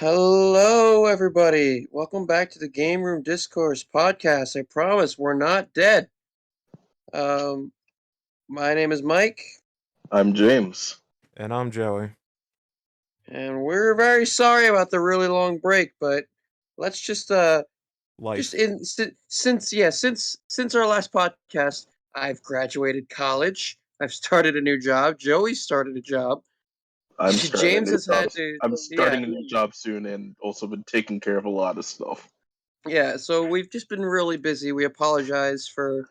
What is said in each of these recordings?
Hello, everybody. Welcome back to the Gameroom Discourse podcast. I promise we're not dead. Um, my name is Mike, I'm James. And I'm Joey. and we're very sorry about the really long break. But let's just Life. since our last podcast, I've graduated college. I've started a new job. Joey started a job. I'm starting a James new has job. had to, I'm yeah, starting a new job soon, and also been taking care of a lot of stuff. yeah. So we've just been really busy. We apologize for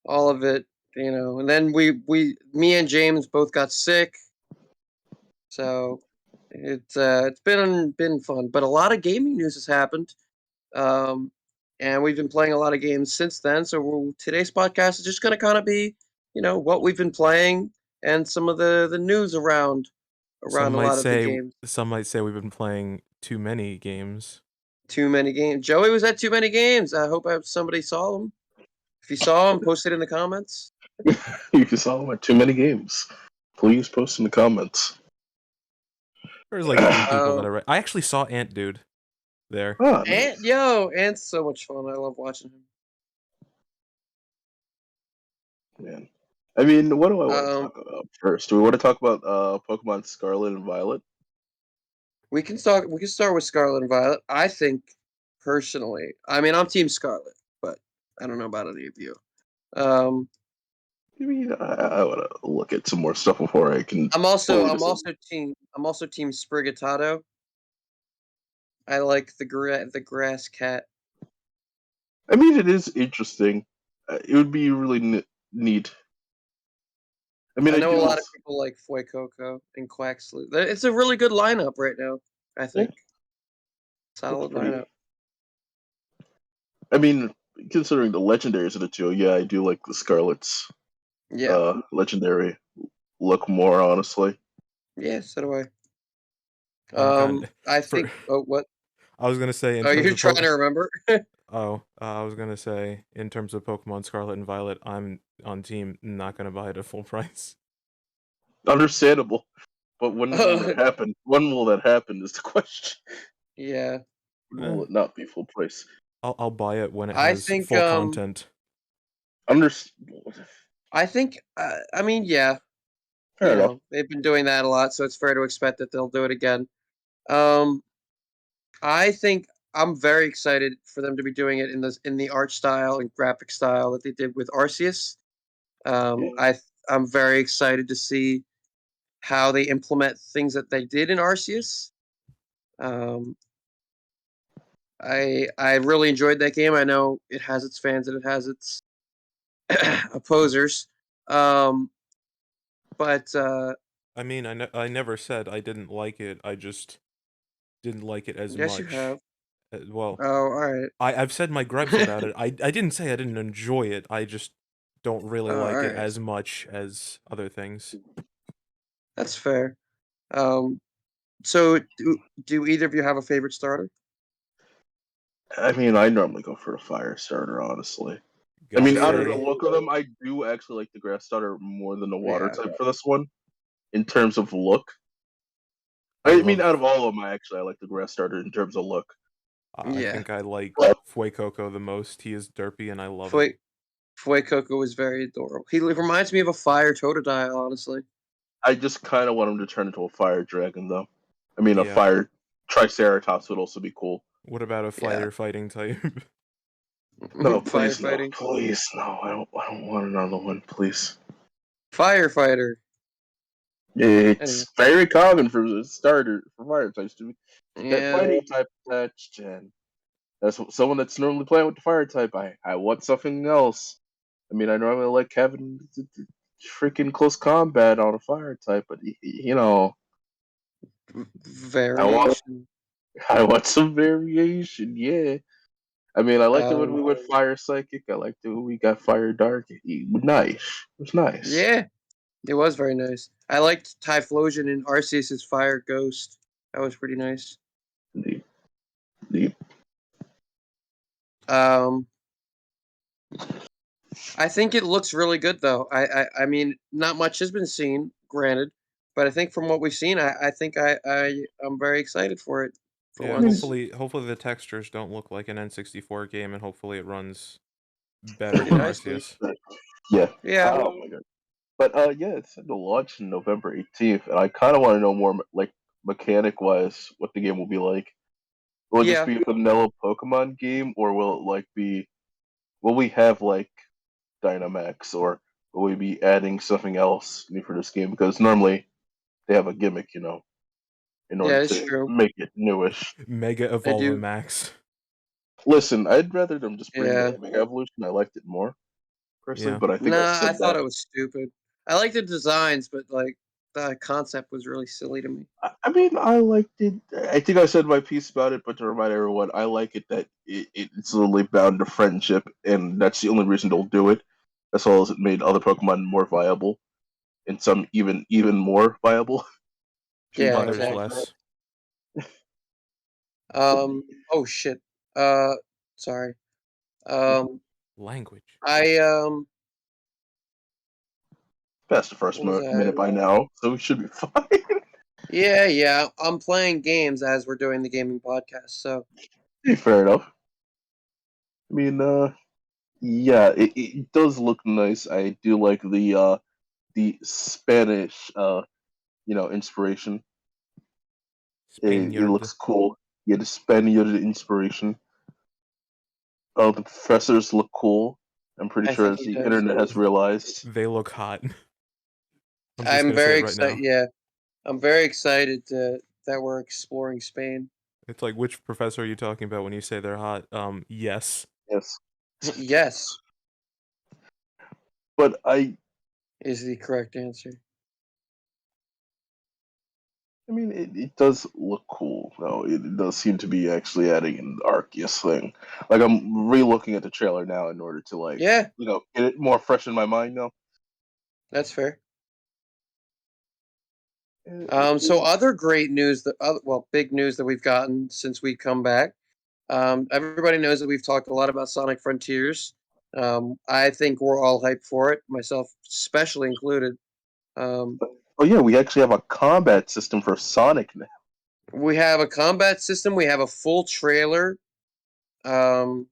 all of it, and then me and James both got sick, so it's been fun. But a lot of gaming news has happened, um, and we've been playing a lot of games since then. So today's podcast is just going to kind of be, what we've been playing and some of the news around Some a might lot of the say games. we've been playing too many games. Too many games. Joey was at too many games. I hope somebody saw them. If you saw them, post it in the comments. You can saw my too many games. Please post in the comments. There's like 3 people that I actually saw Ant Dude there. Ah, Ant's so much fun. I love watching him. man. I mean, what do I want to talk about first? Do we want to talk about Pokemon Scarlet and Violet? We can start with Scarlet and Violet. I think personally, I mean, I'm Team Scarlet, but I don't know about any of you. I mean, I want to look at some more stuff before I can. I'm also Team Sprigatado. I like the grass cat. I mean, it is interesting. It would be really neat. I mean, I I know a do. lot of people like Fuecoco and Quaxley. It's a really good lineup right now. I think solid lineup. I mean, considering the legendaries of the two, yeah, I do like the Scarlet's legendary look more, honestly. Yeah, so do I. I think. What? I was gonna say. You're trying to remember? I was gonna say in terms of Pokemon Scarlet and Violet, I'm on team not gonna buy it at full price. Understandable, but when will that happen? When will that happen is the question. Yeah. Will it not be full price? I'll buy it when it has full content. I think. I mean, yeah. Fair enough. They've been doing that a lot, so it's fair to expect that they'll do it again. I think I'm very excited for them to be doing it in the art style and graphic style that they did with Arceus. I'm very excited to see how they implement things that they did in Arceus. I really enjoyed that game. I know it has its fans and it has its opposers. But I mean, I never said I didn't like it. I just didn't like it as yes, much. you have. Well, Oh, all right. I've said my gripes about it. I didn't say I didn't enjoy it. I just don't really like it as much as other things. That's fair. So do either of you have a favorite starter? I mean, I normally go for a fire starter, honestly. I mean, out of the look of them, I do actually like the grass starter more than the water type for this one, in terms of look. I mean, out of all of them, I like the grass starter in terms of look. I think I like Fuecoco the most. He is derpy, and I love it. Fuecoco is very adorable. He reminds me of a fire Totodile, honestly. I just kind of want him to turn into a fire dragon, though. I mean, a fire Triceratops would also be cool. What about a fighting type? No, please, no, please, no. I don't want another one, please. Firefighter. It's very common for the starter for fire types to get fighting type attached, and that's someone that's normally playing with the fire type. I want something else. I mean, I normally like having freaking close combat on a fire type, but variation. I want some variation. Yeah. I mean, I liked it when we went Fire Psychic. I liked it when we got Fire Dark. It was nice. It was nice. Yeah, it was very nice. I liked Typhlosion and Arceus' Fire Ghost. That was pretty nice. Deep. I think it looks really good, though. I mean, not much has been seen, granted, but I think from what we've seen, I think I'm very excited for it. For Yeah, once. hopefully the textures don't look like an N64 game, and hopefully it runs better Pretty than nicely. Arceus. Yeah. Yeah. Oh my god. But yeah, it's set to launch on November 18th, and I kind of want to know more, like mechanic wise, what the game will be like. Will it just Yeah. be a vanilla Pokemon game, or will it like be? Will we have like Dynamax, or will we be adding something else new for this game? Because normally they have a gimmick, in order Yeah, it's to true. make it newish. Mega I do. Evolvemax. Listen, I'd rather them just bring Yeah. back Mega Evolution. I liked it more personally, Yeah. but I think I Nah, I said thought that. it was stupid. I like the designs, but like the concept was really silly to me. I mean, I liked it. I think I said my piece about it, but to remind everyone, I like it that it's literally bound to friendship, and that's the only reason they'll do it. As well as it made other Pokemon more viable, and some even more viable. Choose Yeah, my Others exactly. less. Oh shit. Uh, sorry. Um, Language. I. past the first What was minute I? by now, so we should be fine. Yeah. I'm playing games as we're doing the gaming podcast. So Fair enough. I mean, yeah, it does look nice. I do like the Spanish inspiration. It Spaniard. looks cool. Yeah, the Spaniard inspiration. Oh, the professors look cool. I'm pretty I sure think as he the does. internet has realized. They look hot. I'm just I'm gonna say very it right excited. now. Yeah, I'm very excited that we're exploring Spain. It's like, which professor are you talking about when you say they're hot? Yes. Yes, Yes, but is the correct answer. I mean, it does look cool, though. It does seem to be actually adding an Arceus thing. Like, I'm re-looking at the trailer now in order to, like, Yeah, get it more fresh in my mind now. that's fair. So Uh, other great news big news that we've gotten since we come back. Everybody knows that we've talked a lot about Sonic Frontiers. I think we're all hyped for it, myself especially included. Um, oh, yeah, we actually have a combat system for Sonic now. we have a combat system. We have a full trailer. Um,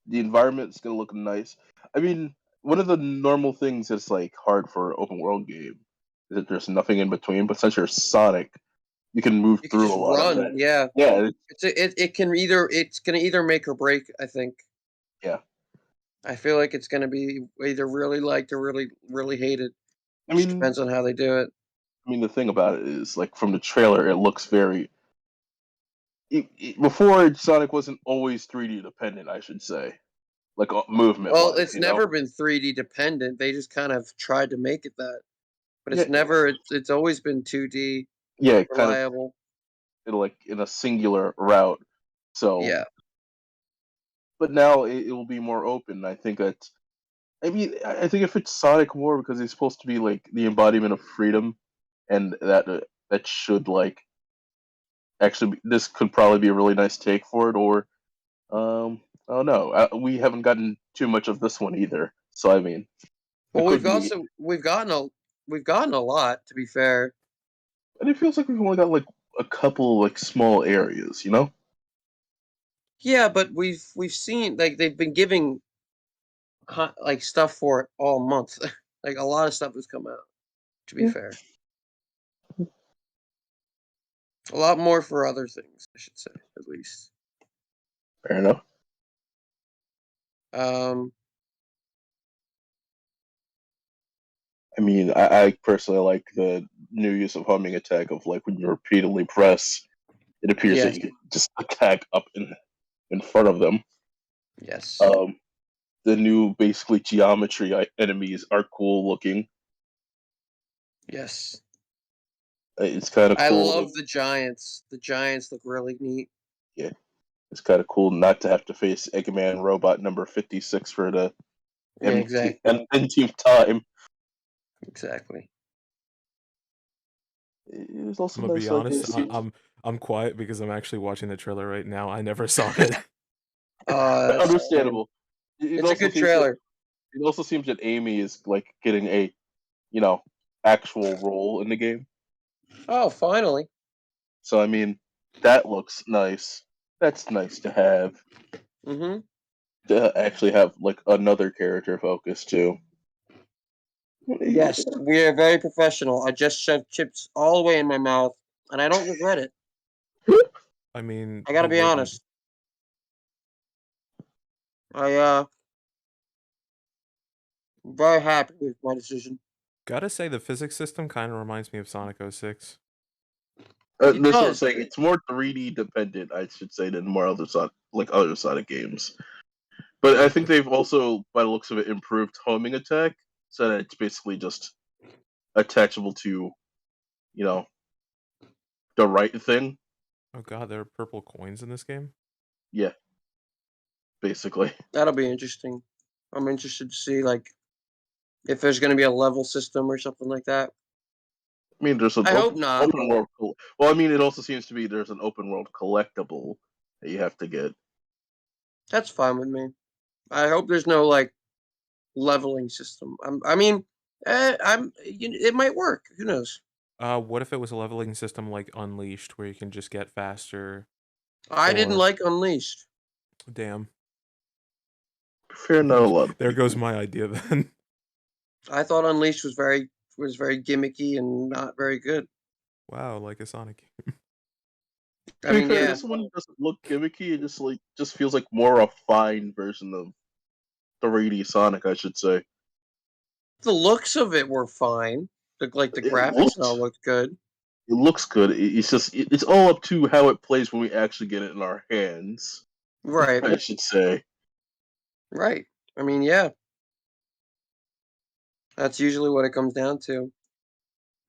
The environment's going to look nice. I mean, one of the normal things that's, like, hard for an open world game is that there's nothing in between, but since you're Sonic, you can move you can through a just lot of run. that. Yeah, Yeah, it's gonna either make or break. I think. yeah. I feel like it's gonna be either really liked or really hated. I Just mean, depends on how they do it. the thing about it is, like, from the trailer, it looks very. Before Sonic wasn't always 3D dependent, I should say, like movement Well, wise, it's never been 3D dependent. They just kind of tried to make it that, but Yeah, it's always been 2D yeah, kind of reliable. like in a singular route. So, Yeah. but now it will be more open. I think that. I mean, I think it fits Sonic more because he's supposed to be like the embodiment of freedom, and that should like this could probably be a really nice take for it. Or I don't know. We haven't gotten too much of this one either. So I mean, it Well, could be. we've gotten a lot to be fair. And it feels like we've only got like a couple like small areas. Yeah, but we've seen like they've been giving like stuff for it all month. Like a lot of stuff has come out. To be Yeah, fair, a lot more for other things, I should say, at least. fair enough. Um, I mean, I personally like the new use of homing attack of like when you repeatedly press, it appears that yes, you can just attack up in front of them. yes, Um, the new basically geometry enemies are cool looking. yes. It's kind of I cool. love the giants. The giants look really neat. Yeah, it's kind of cool not to have to face Eggman Robot number 56 for the Yeah, exactly, N team time. exactly. It was also I'm gonna be nice, like honest. to see. I'm quiet because I'm actually watching the trailer right now. I never saw it. That's a shame. Understandable. It It's a also good seems that trailer. Amy is like getting a you know actual role in the game. Oh, finally. So I mean, That looks nice. That's nice to have. Mm-hmm. To actually have like another character focus too. Yes, we are very professional. I just shoved chips all the way in my mouth, and I don't regret it. I mean, I gotta who be wouldn't? honest. I'm very happy with my decision. Gotta say, the physics system kind of reminds me of Sonic 06. It That's what I'm does. saying. It's more 3D dependent, I should say, than more other other Sonic games. But I think they've also, by the looks of it, improved homing attack, so that it's basically just attachable to, you know, the right thing. Oh god, there are purple coins in this game? Yeah, basically. That'll be interesting. I'm interested to see like if there's gonna be a level system or something like that. I mean, there's an I hope not. open world. Well, I mean, it also seems to be there's an open world collectible that you have to get. That's fine with me. I hope there's no like leveling system. It might work. Who knows? What if it was a leveling system like Unleashed, where you can just get faster? I didn't Or like Unleashed. damn, Fair, not a lot of there goes people. my idea then. I thought Unleashed was very gimmicky and not very good. Wow, like a Sonic game. I To be mean, fair, yeah, this one doesn't look gimmicky. It just feels like more a fine version of 3D Sonic, I should say. the looks of it were fine. The It graphics and all looked, looked good. it looks good. It's just it's all up to how it plays when we actually get it in our hands. Right, I should say. right. I mean, yeah, that's usually what it comes down to.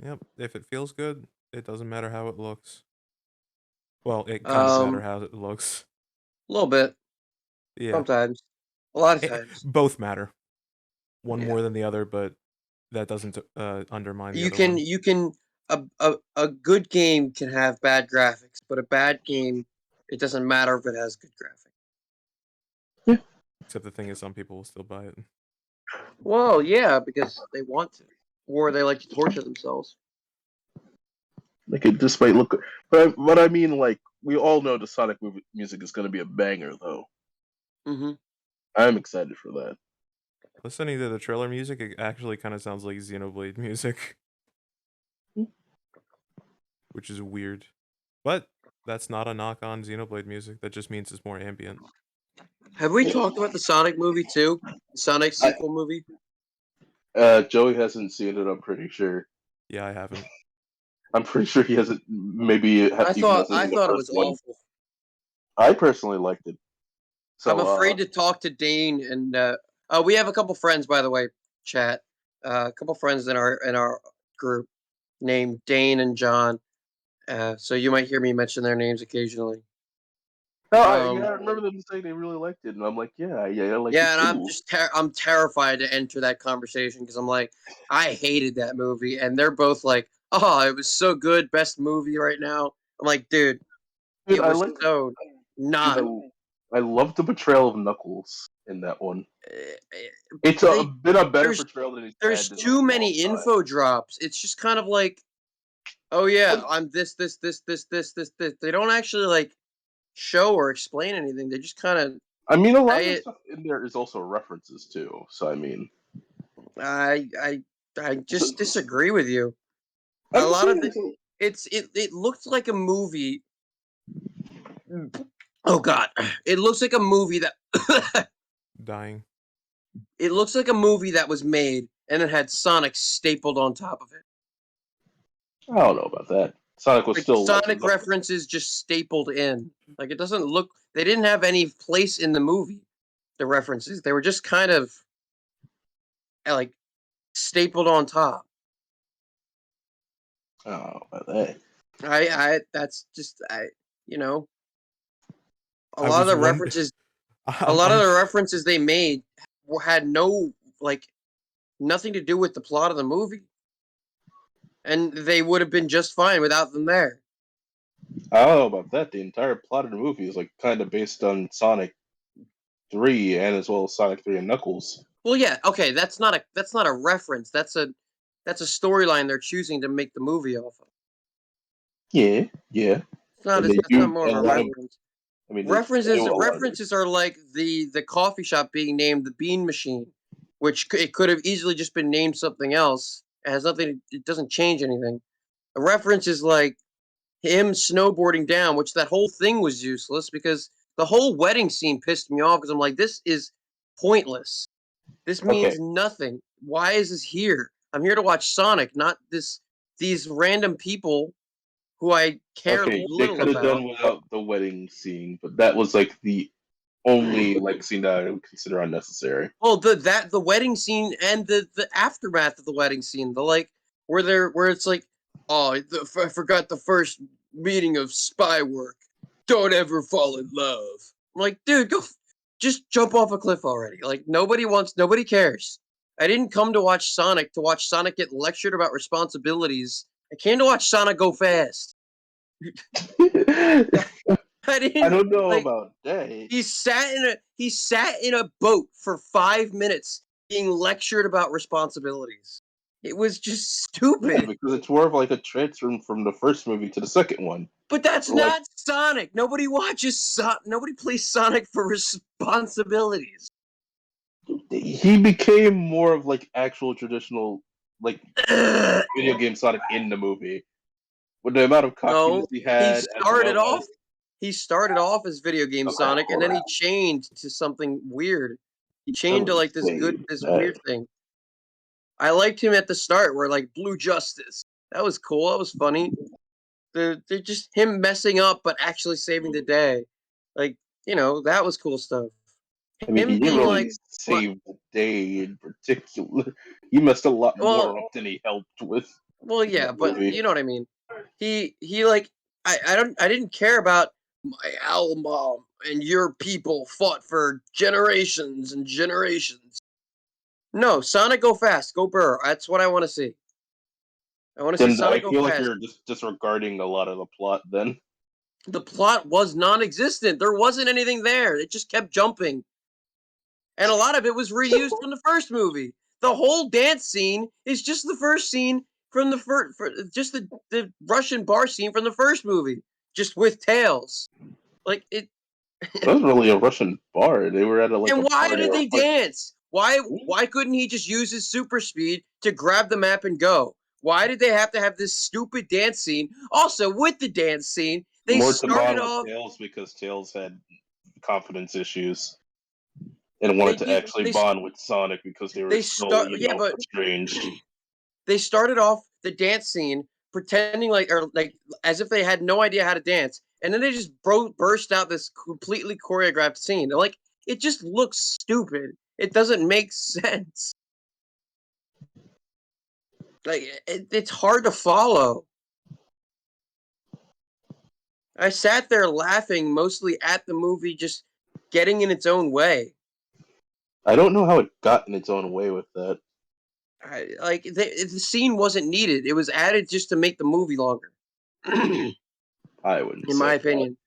Yep, if it feels good, it doesn't matter how it looks. Well, it kind of matter A how it looks. little bit Yeah, sometimes, a lot of times. both matter. One Yeah, more than the other, but that doesn't undermine the you other can one. you can a good game can have bad graphics, but a bad game it doesn't matter if it has good graphics. Yeah, Except the thing is, some people will still buy it. Well, yeah, because they want to, or they like to torture themselves. like it just might look. But I mean, like we all know the Sonic music is going to be a banger, though. Hmm. I'm excited for that. Listening to the trailer music, it actually kind of sounds like Xenoblade music, which is weird. But that's not a knock on Xenoblade music. That just means it's more ambient. Have we talked about the Sonic movie too? The Sonic I, sequel movie? Joey hasn't seen it. I'm pretty sure. Yeah, I haven't. I'm pretty sure he hasn't. Maybe even hasn't I seen the thought it first was one. awful. I personally liked it. I'm So, afraid to talk to Dane and we have a couple friends by the way, chat. A couple friends in our group named Dane and John. So you might hear me mention their names occasionally. no, Um, I remember them saying they really liked it, and I'm like, yeah, I liked yeah, it and too. I'm terrified to enter that conversation because I'm like, I hated that movie, and they're both like, oh, it was so good, best movie right now. I'm like, dude, Dude, it was so dude, not. I love the portrayal of Knuckles in that one. eh, It's They been a better there's portrayal than he's there's had in a too long many time. info drops. It's just kind of like, oh yeah, But, I'm this. They don't actually like show or explain anything. They just kind of I mean, a lot of say the it. stuff in there is also references too. So I mean, I I I so, just disagree with you. A I'm just lot of saying, it, it looked like a movie. Oh God, it looks like a movie that Dying. it looks like a movie that was made and it had Sonic stapled on top of it. I don't know about that. Sonic was Like still like Sonic references just stapled in. Like it doesn't look. They didn't have any place in the movie. The references they were just kind of like stapled on top. I don't know about that. I that's just you know a I lot of was the one. references a I'm, lot of I'm the references they made had no like nothing to do with the plot of the movie, and they would have been just fine without them there. I don't know about that. The entire plot of the movie is like kind of based on Sonic 3 and as well as Sonic 3 and Knuckles. Well, yeah, okay, that's not a reference. That's a storyline they're choosing to make the movie off of. Yeah, yeah. It's not And they that's do not more a of a lot of. reference. I mean, they References do a lot of. references are like the coffee shop being named the Bean Machine, which it could have easily just been named something else. It has nothing. It doesn't change anything. A reference is like him snowboarding down, which that whole thing was useless because the whole wedding scene pissed me off because I'm like, this is pointless. This Okay, means nothing. Why is this here? I'm here to watch Sonic, not these random people who I care okay, they little could have about. done without the wedding scene, but that was like the only like scene that I would consider unnecessary. Well, the wedding scene and the aftermath of the wedding scene, the like where it's like, oh, I forgot the first meeting of spy work. Don't ever fall in love. I'm like, dude, just jump off a cliff already. Like nobody cares. I didn't come to watch Sonic get lectured about responsibilities. I came to watch Sonic go fast. I I didn't don't know like. about that. He sat in a boat for 5 minutes being lectured about responsibilities. It was just Yeah, stupid. because it's more of like a transfer from the first movie to the second one. But that's Like not Sonic. Nobody plays Sonic for responsibilities. he became more of like actual traditional like video game Sonic in the movie. With the amount of cockiness No, he he had, as started well as off he started off as video game okay, Sonic and then he changed to something weird. He I changed to wouldn't like say this that. weird thing. I liked him at the start where like Blue Justice. That was cool. That was funny. They're just him messing up but actually saving the day. Like, that was cool stuff. I mean, Him he didn't being really like, what? save the day in particular. He messed a lot Well, more up than he helped with in yeah, that but movie. you know what I mean. He like I didn't care about my owl mom and your people fought for generations and generations. No, Sonic go fast, go burr. That's what I want to see. I want to see Then I Sonic go feel like fast. you're just disregarding a lot of the plot. Then The plot was non-existent. There wasn't anything there. It just kept jumping. And a lot of it was reused from the first movie. The whole dance scene is just the first scene from the first, just the Russian bar scene from the first movie, just with tails. Like it. it wasn't really a Russian bar. They were at like a And why party did or a they party. dance? Why couldn't he just use his super speed to grab the map and go? Why did they have to have this stupid dance scene? Also, with the dance scene, they More to started bond with off. Tails because Tails had confidence issues and They wanted to did. actually bond with Sonic because they were They so, start. Yeah, but estranged. they started off the dance scene pretending like as if they had no idea how to dance, and then they just burst out this completely choreographed scene. Like it just looks stupid. It doesn't make sense. Like it's hard to follow. I sat there laughing mostly at the movie just getting in its own way. I don't know how it got in its own way with that. The scene wasn't needed. It was added just to make the movie longer. In I wouldn't my say that. opinion.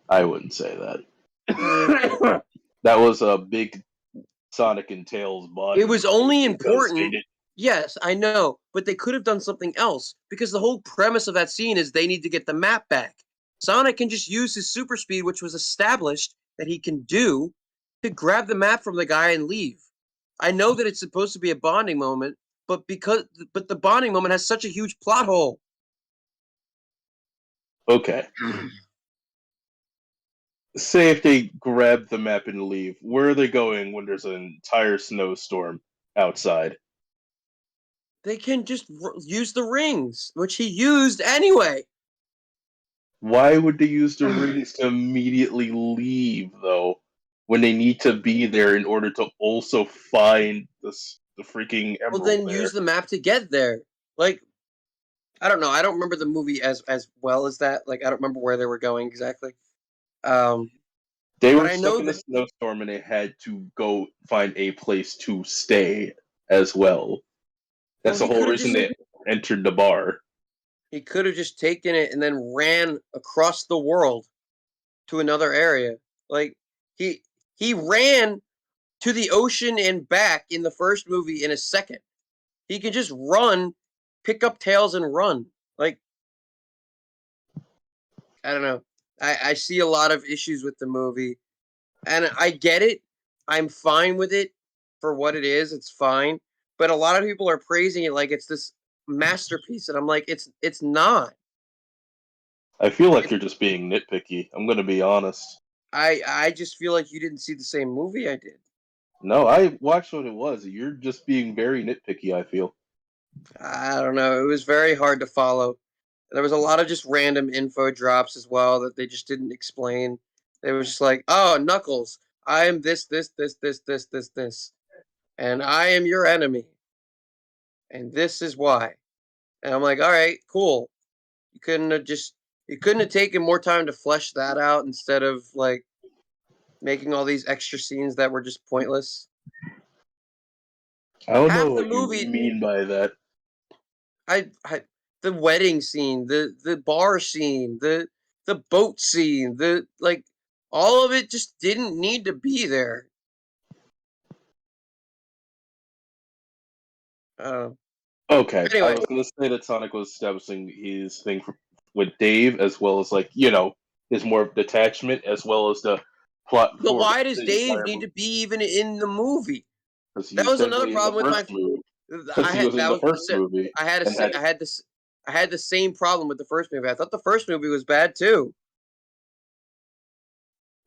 I wouldn't say that. That was a big Sonic and Tails It bonding was moment only because they important. did. Yes, I know, but they could have done something else because the whole premise of that scene is they need to get the map back. Sonic can just use his super speed, which was established that he can do, to grab the map from the guy and leave. I know that it's supposed to be a bonding moment, but the bonding moment has such a huge plot hole. Okay. Say if they grab the map and leave, where are they going when there's an entire snowstorm outside? They can just use the rings, which he used anyway. Why would they use the rings to immediately leave, though, when they need to be there in order to also find the freaking Well, emerald then use there? the map to get there. Like, I don't know. I don't remember the movie as well as that. Like, I don't remember where they were going exactly. Um, They but were I stuck know in a that snowstorm and they had to go find a place to stay as well. well, That's the whole reason they entered the bar. he could have just taken it and then ran across the world to another area. Like he he ran to the ocean and back in the first movie in a second. He could just run, pick up tails and run. Like I don't know. I see a lot of issues with the movie, and I get it. I'm fine with it for what it is. It's fine, but a lot of people are praising it like it's this masterpiece, and I'm like, it's not. I feel like It, you're just being nitpicky. I'm gonna be honest. I just feel like you didn't see the same movie I did. No, I watched what it was. You're just being very nitpicky, I feel. I don't know. It was very hard to follow. There was a lot of just random info drops as well that they just didn't explain. They were just like, "Oh, Knuckles, I am this, and I am your enemy, and this is why." And I'm like, "All right, cool. You couldn't have taken more time to flesh that out instead of like making all these extra scenes that were just pointless." I don't know Half the what you movie, mean by that. I the wedding scene, the bar scene, the boat scene, the like all of it just didn't need to be there. Uh, Okay, I anyway, was gonna say that Sonic was establishing his thing with Dave, as well as like his more detachment, as well as the plot but for why does the Dave entire need movie. to be even in the movie? Because he That was was another technically in the problem with my. first movie. Because I he had was in that the was first movie I had a and had I had this I had the same problem with the first movie. I thought the first movie was bad too.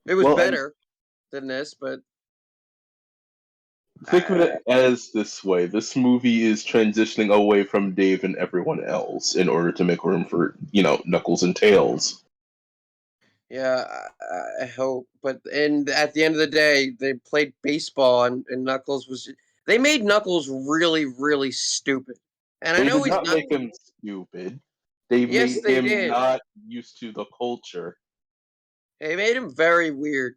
It was well, and better than this, but think of uh, it as this way: this movie is transitioning away from Dave and everyone else in order to make room for Knuckles and Tails. yeah, I hope. But and at the end of the day, they played baseball, and Knuckles was. They made Knuckles really, really stupid. And I They know did he's not not. make him stupid. They Yes, made they him did. not used to the culture. They made him very weird.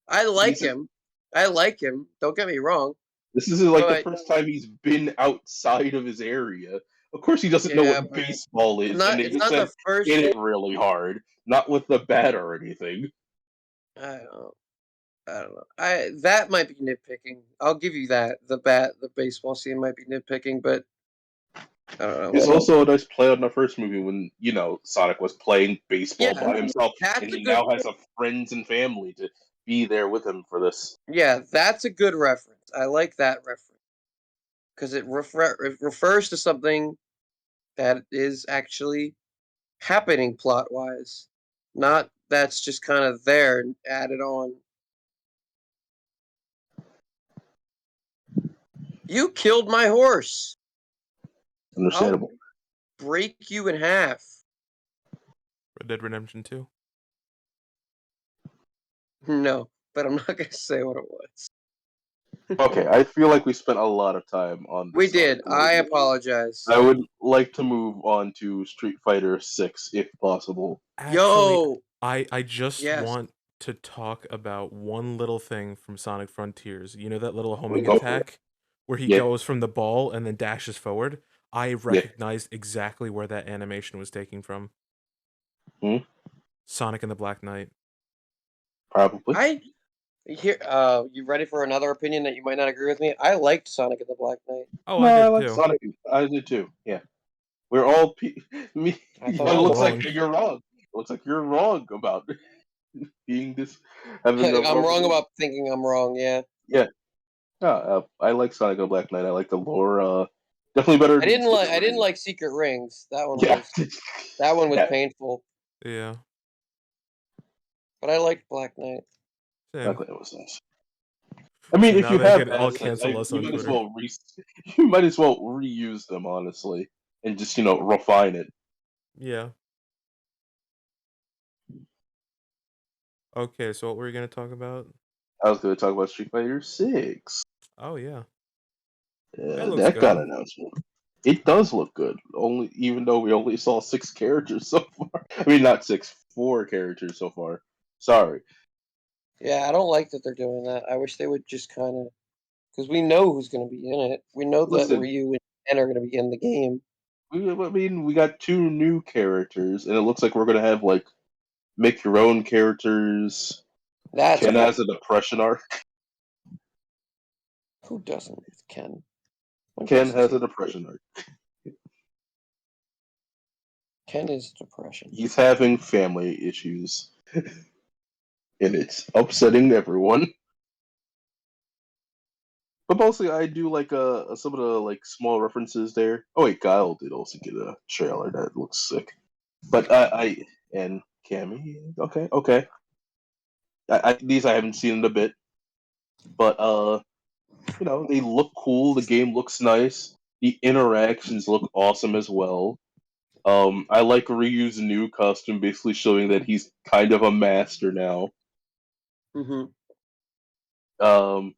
I like He's him. I like him. Don't get me wrong. This is like the But first time he's been outside of his area. Of course, he doesn't know yeah, what but baseball is, and they it's just not said the first. hit it really hard, not with the bat or anything. I don't know. I don't know. I that might be nitpicking. I'll give you that. The baseball scene might be nitpicking, but I don't know. It's also a nice play on the first movie when Sonic was playing baseball Yeah, by himself, and that's a he good. now has a friends and family to be there with him for this. Yeah, that's a good reference. I like that reference because it refers to something that is actually happening plot wise, not that's just kind of there and added on. You killed my horse. I'll Understandable. break you in half. Red Dead Redemption 2. No, but I'm not gonna say what it was. Okay, I feel like we spent a lot of time on the We Sonic did. I movie. apologize. I would like to move on to Street Fighter 6 if possible. Actually, Yo, I just yes. want to talk about one little thing from Sonic Frontiers. You know that little We homing go for it. attack where he Yeah, goes from the ball and then dashes forward? I yeah. recognized exactly where that animation was taken from. Hmm? Sonic and the Black Knight. Probably. I here. You ready for another opinion that you might not agree with me? I liked Sonic and the Black Knight. Oh, No, I I did like too. Sonic. I do too. Yeah, we're all me. I We're thought It it all was looks like wrong. okay. you're wrong. It looks like you're wrong about being this having a I'm wrong rubber. about thinking I'm wrong. Yeah, Yeah, yeah. I like Sonic and Black Knight. I like the lore. Definitely better than Secret I didn't Rings. like Secret Rings. Yeah, That one was yeah. painful. Yeah, But I liked Black Knight. Black same. Knight was nice. I So mean, if now you they have can all assets, cancel us you on might as Twitter. well you might as well reuse them honestly, and just refine it. Yeah. Okay, so what were we gonna talk about? I was going to talk about Street Fighter 6. Oh yeah, it Yeah, looks that got good. announcement. It does look good. Only even though we only saw 6 characters so far. I mean, not six, 4 characters so far. Sorry. Yeah, I don't like that they're doing that. I wish they would just kind of because we know who's going to be in it. We know that Listen, Ryu and Ken are going to be in the game. we got 2 new characters, and it looks like we're gonna have like make your own characters. That's Ken great. has a depression arc. Who doesn't with Ken? When Ken doesn't has he? a depression arc. Ken is depression. He's having family issues, and it's upsetting everyone. But mostly, I do like some of the like small references there. Oh wait, Guile did also get a trailer that looks sick. But I and Cammy, okay. These I haven't seen in a bit, but they look cool. The game looks nice. The interactions look awesome as well. I like Ryu's new costume, basically showing that he's kind of a master now. Mm-hmm. God,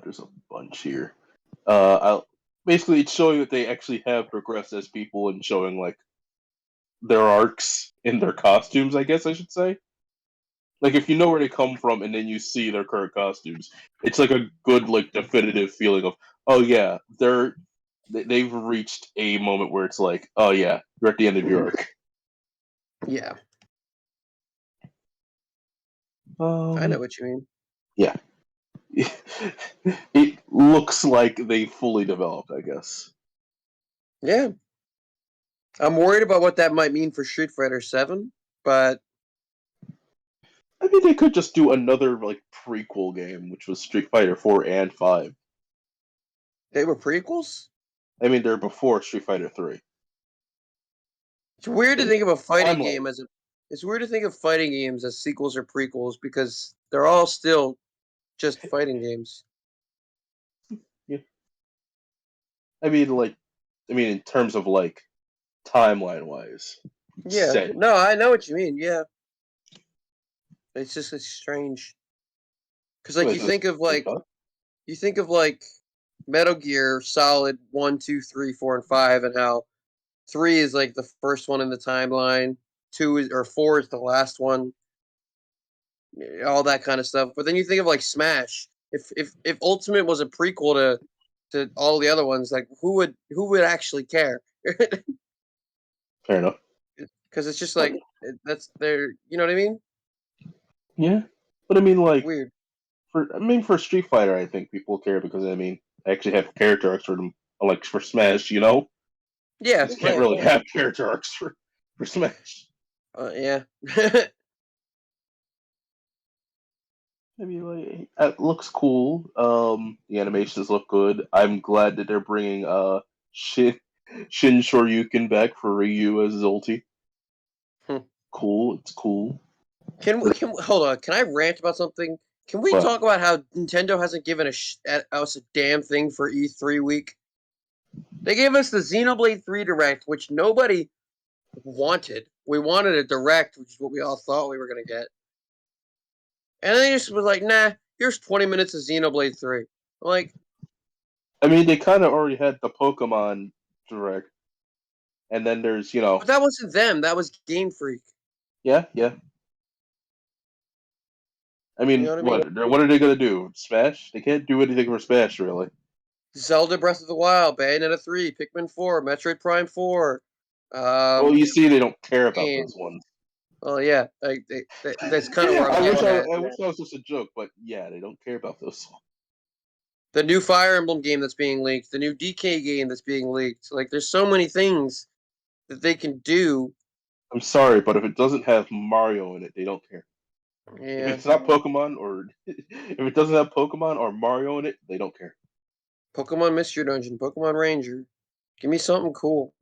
there's a bunch here. Basically, it's showing that they actually have progressed as people and showing like their arcs in their costumes. I guess I should say. Like if you know where they come from and then you see their current costumes, it's like a good like definitive feeling of, oh yeah, they've reached a moment where it's like, oh yeah, you're at the end of your arc. Yeah. I know what you mean. Yeah. It looks like they fully developed, I guess. Yeah. I'm worried about what that might mean for Street Fighter 7, but I mean, they could just do another like prequel game, which was Street Fighter 4 and 5. they were prequels? I mean, they're before Street Fighter 3. It's weird to think of a fighting Timeline. game as it's weird to think of fighting games as sequels or prequels because they're all still just fighting games. Yeah. I mean, in terms of like timeline wise. Yeah. Set. No, I know what you mean. Yeah. It's strange. Because like you think of like Metal Gear Solid 1, 2, 3, 4, and 5, and how 3 is like the first one in the timeline, 4 is the last one, all that kind of stuff. But then you think of like Smash. If Ultimate was a prequel to all the other ones, like who would actually care? Fair enough. Because it's just like that's their, you know what I mean? Yeah, but I mean, like Weird. for Street Fighter, I think people care because I mean, I actually have character arcs for them. Like for Smash, Yeah. you can't really have character arcs for Smash. Yeah. I mean, like it looks cool. The animations look good. I'm glad that they're bringing Shin Shoryuken back for Ryu as his ulti. Cool. It's cool. Can hold on? Can I rant about something? Can we But talk about how Nintendo hasn't given us a damn thing for E3 week? They gave us the Xenoblade 3 Direct, which nobody wanted. We wanted a Direct, which is what we all thought we were gonna get. And then they just was like, nah, here's 20 minutes of Xenoblade 3. I'm like, I mean, they kind of already had the Pokemon Direct, and then there's but that wasn't them. That was Game Freak. yeah. I mean, You know what I mean? what are they gonna do? Smash? They can't do anything for Smash, really. Zelda Breath of the Wild, Bayonetta 3, Pikmin 4, Metroid Prime 4. Well, you see, they don't care about And those ones. oh yeah, like that's kind of where I'm I wish getting at. I wish that was just a joke, but yeah, they don't care about those ones. The new Fire Emblem game that's being leaked, the new DK game that's being leaked. Like, there's so many things that they can do. I'm sorry, but if it doesn't have Mario in it, they don't care. If Yeah, it's not Pokemon or if it doesn't have Pokemon or Mario in it, they don't care. Pokemon Mystery Dungeon, Pokemon Ranger. Give me something cool.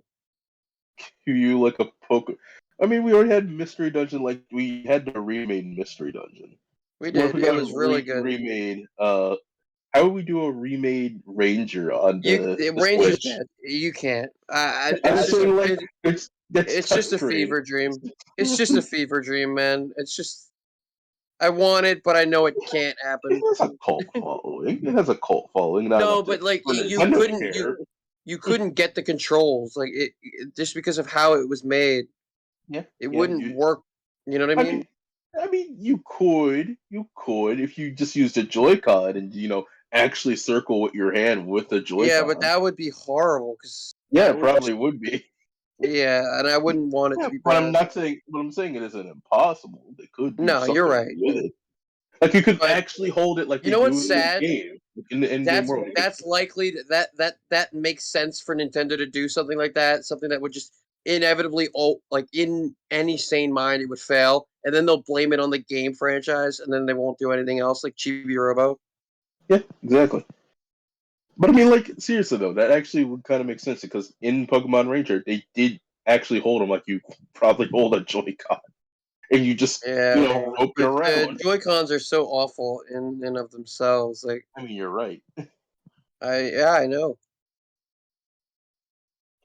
You like a I mean, we already had Mystery Dungeon. Like we had the remade Mystery Dungeon. We What if did. we It got was really good. remade? How would we do a remade Ranger on the Ranger's Switch? bad. You can't. I'm It's just saying like that's it's just a touchscreen. fever dream. It's just a fever dream, man. It's just I want it, but I know it can't It happen. has a cult following. It has a cult following. Not No, enough but like for you Nintendo to couldn't care. you couldn't get the controls like just because of how it was made. Yeah, It yeah. wouldn't work. You know what I I mean? mean, you could if you just used a Joy-Con and actually circle with your hand with the Yeah, but Joy-Con. that would be horrible because Yeah, I it would probably just would be. yeah, and I wouldn't want it Yeah, to be but I'm bad. not saying. But I'm saying it isn't impossible. They could do No, you're something right. with it. Like you could But actually hold it like you they know do what's in the sad? game, in the in-game That's world. likely that makes sense for Nintendo to do something like that. Something that would just inevitably, in any sane mind, it would fail, and then they'll blame it on the game franchise, and then they won't do anything else, like Chibi Robo. Yeah, exactly. But I mean, like, seriously though, that actually would kind of make sense because in Pokemon Ranger, they did actually hold them like you probably hold a Joy-Con, and you just Yeah, rope it but the around. Joy-Cons are so awful in and of themselves. Like, I mean, you're right. I know.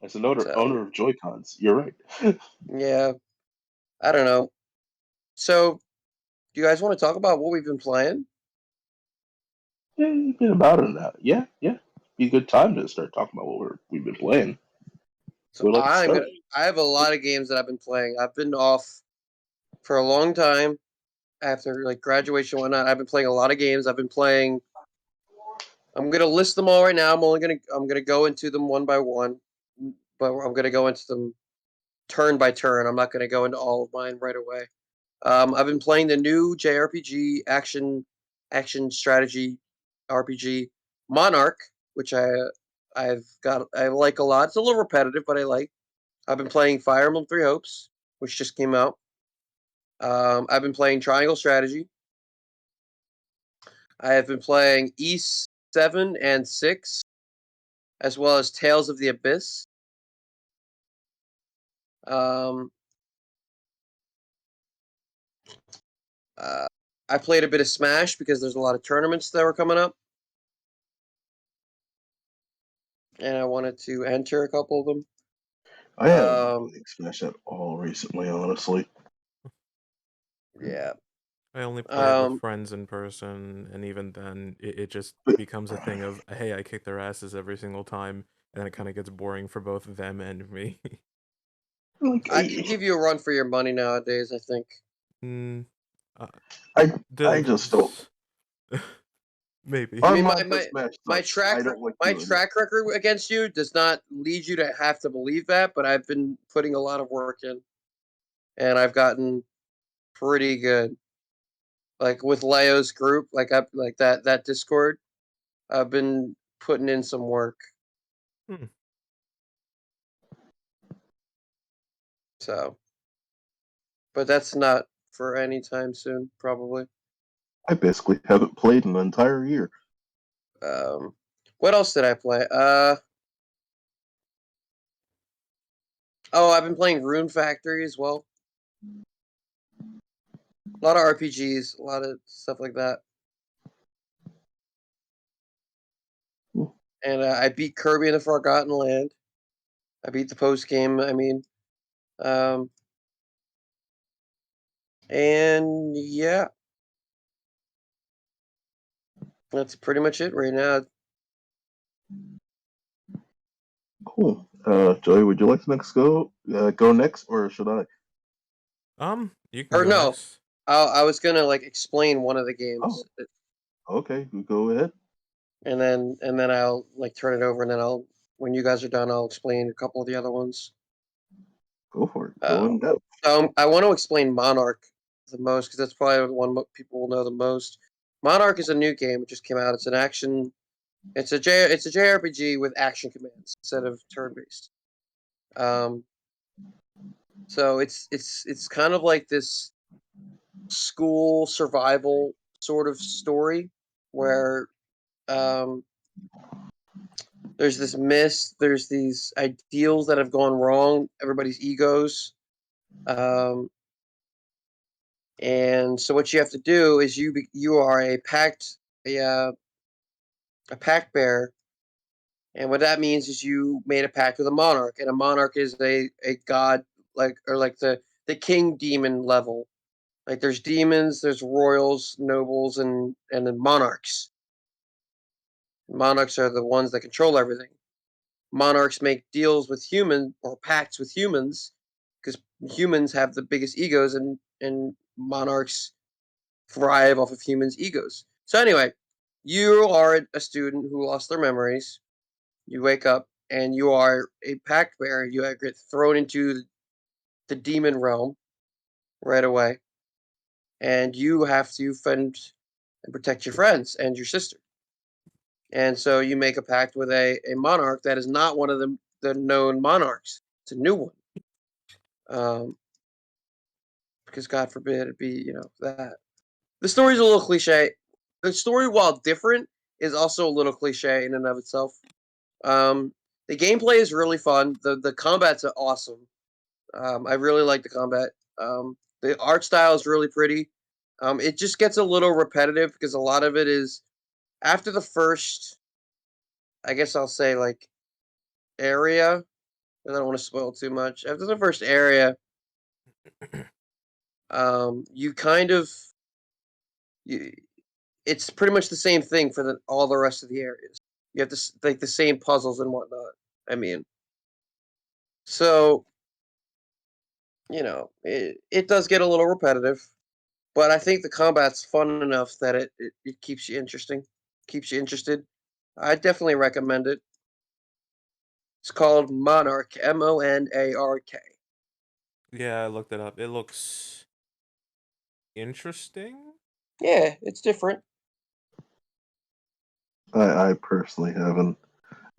As an owner So of Joy-Cons, you're right. yeah, I don't know. So, do you guys want to talk about what we've been playing? Yeah, been about it now. Yeah, yeah. Be a good time to start talking about what we've been playing. So We'd like to start. I have a lot of games that I've been playing. I've been off for a long time after like graduation and whatnot. I've been playing a lot of games. I've been playing. I'm gonna list them all right now. I'm gonna go into them one by one, but I'm gonna go into them turn by turn. I'm not gonna go into all of mine right away. I've been playing the new JRPG action strategy RPG Monarch, which I like a lot. It's a little repetitive, but I like. I've been playing Fire Emblem Three Hopes, which just came out. I've been playing Triangle Strategy. I have been playing East 7 and 6, as well as Tales of the Abyss. Um, uh, I played a bit of Smash because there's a lot of tournaments that were coming up, and I wanted to enter a couple of them. I haven't been playing Smash at all recently, honestly. Yeah. I only play it with friends in person, and even then, it just becomes a thing of, hey, I kick their asses every single time, and then it kind of gets boring for both them and me. I can give you a run for your money nowadays, I think. Mm, I just don't. Maybe. I mean, Online for Smash sucks. I don't like my doing it. track record against you does not lead you to have to believe that, but I've been putting a lot of work in, and I've gotten pretty good. Like with Leo's group, like that Discord, I've been putting in some work. Hmm. So, but that's not for any time soon, probably. I basically haven't played an entire year. Um, what else did I play? Oh, I've been playing Rune Factory as well. A lot of RPGs, a lot of stuff like that. And I beat Kirby in the Forgotten Land. I beat the post game. I mean, um, and yeah, that's pretty much it right now. Cool. Joey, would you like to go next, or should I? You can Or go no, next. I was gonna like explain one of the games, Okay, go ahead. and then I'll like turn it over, and then I'll when you guys are done, I'll explain a couple of the other ones. Go for it. Go in depth. I want to explain Monarch the most because that's probably the one people will know the most. Monarch is a new game. It just came out. It's an action. It's a JRPG with action commands instead of turn based. Um, so it's kind of like this school survival sort of story where um, there's this mist, there's these ideals that have gone wrong, everybody's egos. Um, and so what you have to do is you are a pact bearer, and what that means is you made a pact with a monarch, and a monarch is a god like the king demon level. Like there's demons, there's royals, nobles, and then monarchs. Monarchs are the ones that control everything. Monarchs make deals with humans or pacts with humans because humans have the biggest egos, and monarchs thrive off of humans' egos. So anyway, you are a student who lost their memories. You wake up and you are a pact bearer. You get thrown into the demon realm right away, and you have to fend and protect your friends and your sister. And so you make a pact with a monarch that is not one of the known monarchs. It's a new one. Because God forbid it be that. The story's a little cliche. The story, while different, is also a little cliche in and of itself. The gameplay is really fun. The combat's awesome. I really like the combat. The art style is really pretty. It just gets a little repetitive because a lot of it is after the first, I guess I'll say like area. I don't want to spoil too much. After the first area, you kind of you, it's pretty much the same thing for all the rest of the areas. You have to like the same puzzles and whatnot. I mean, so it does get a little repetitive, but I think the combat's fun enough that it keeps you interested. I definitely recommend it. It's called Monarch, Monark. Yeah, I looked it up. It looks interesting. Yeah, it's different. I personally haven't.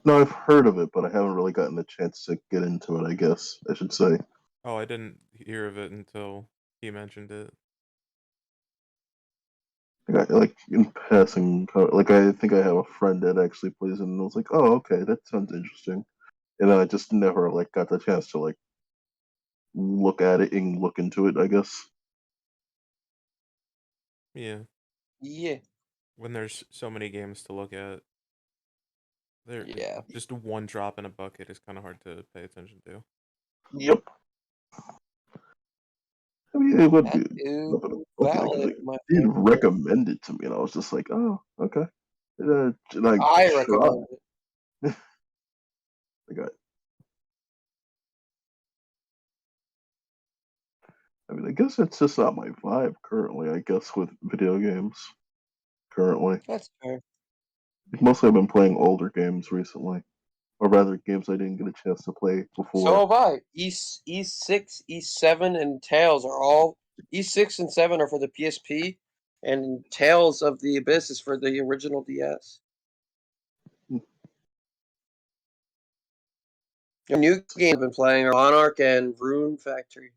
No, I've heard of it, but I haven't really gotten the chance to get into it, I guess I should say. Oh, I didn't hear of it until he mentioned it. Like in passing, like I think I have a friend that actually plays it, and I was like, "Oh, okay, that sounds interesting." And then I just never like got the chance to like look at it and look into it, I guess. Yeah, Yeah, when there's so many games to look at, there yeah. just one drop in a bucket is kind of hard to pay attention to. Yep. I mean, it would That be is nothing okay because valid, they my did friend. recommend it to me, and I was just like, "Oh, okay." Like, I try. recommend it. I got. I mean, I guess it's just not my vibe currently. I guess with video games currently, That's fair. mostly I've been playing older games recently, or rather, games I didn't get a chance to play So before. have I. E6, E7, and Tails are all E6 and 7 are for the PSP, and Tales of the Abyss is for the original DS. The new games I've been playing are Monarch and Rune Factory.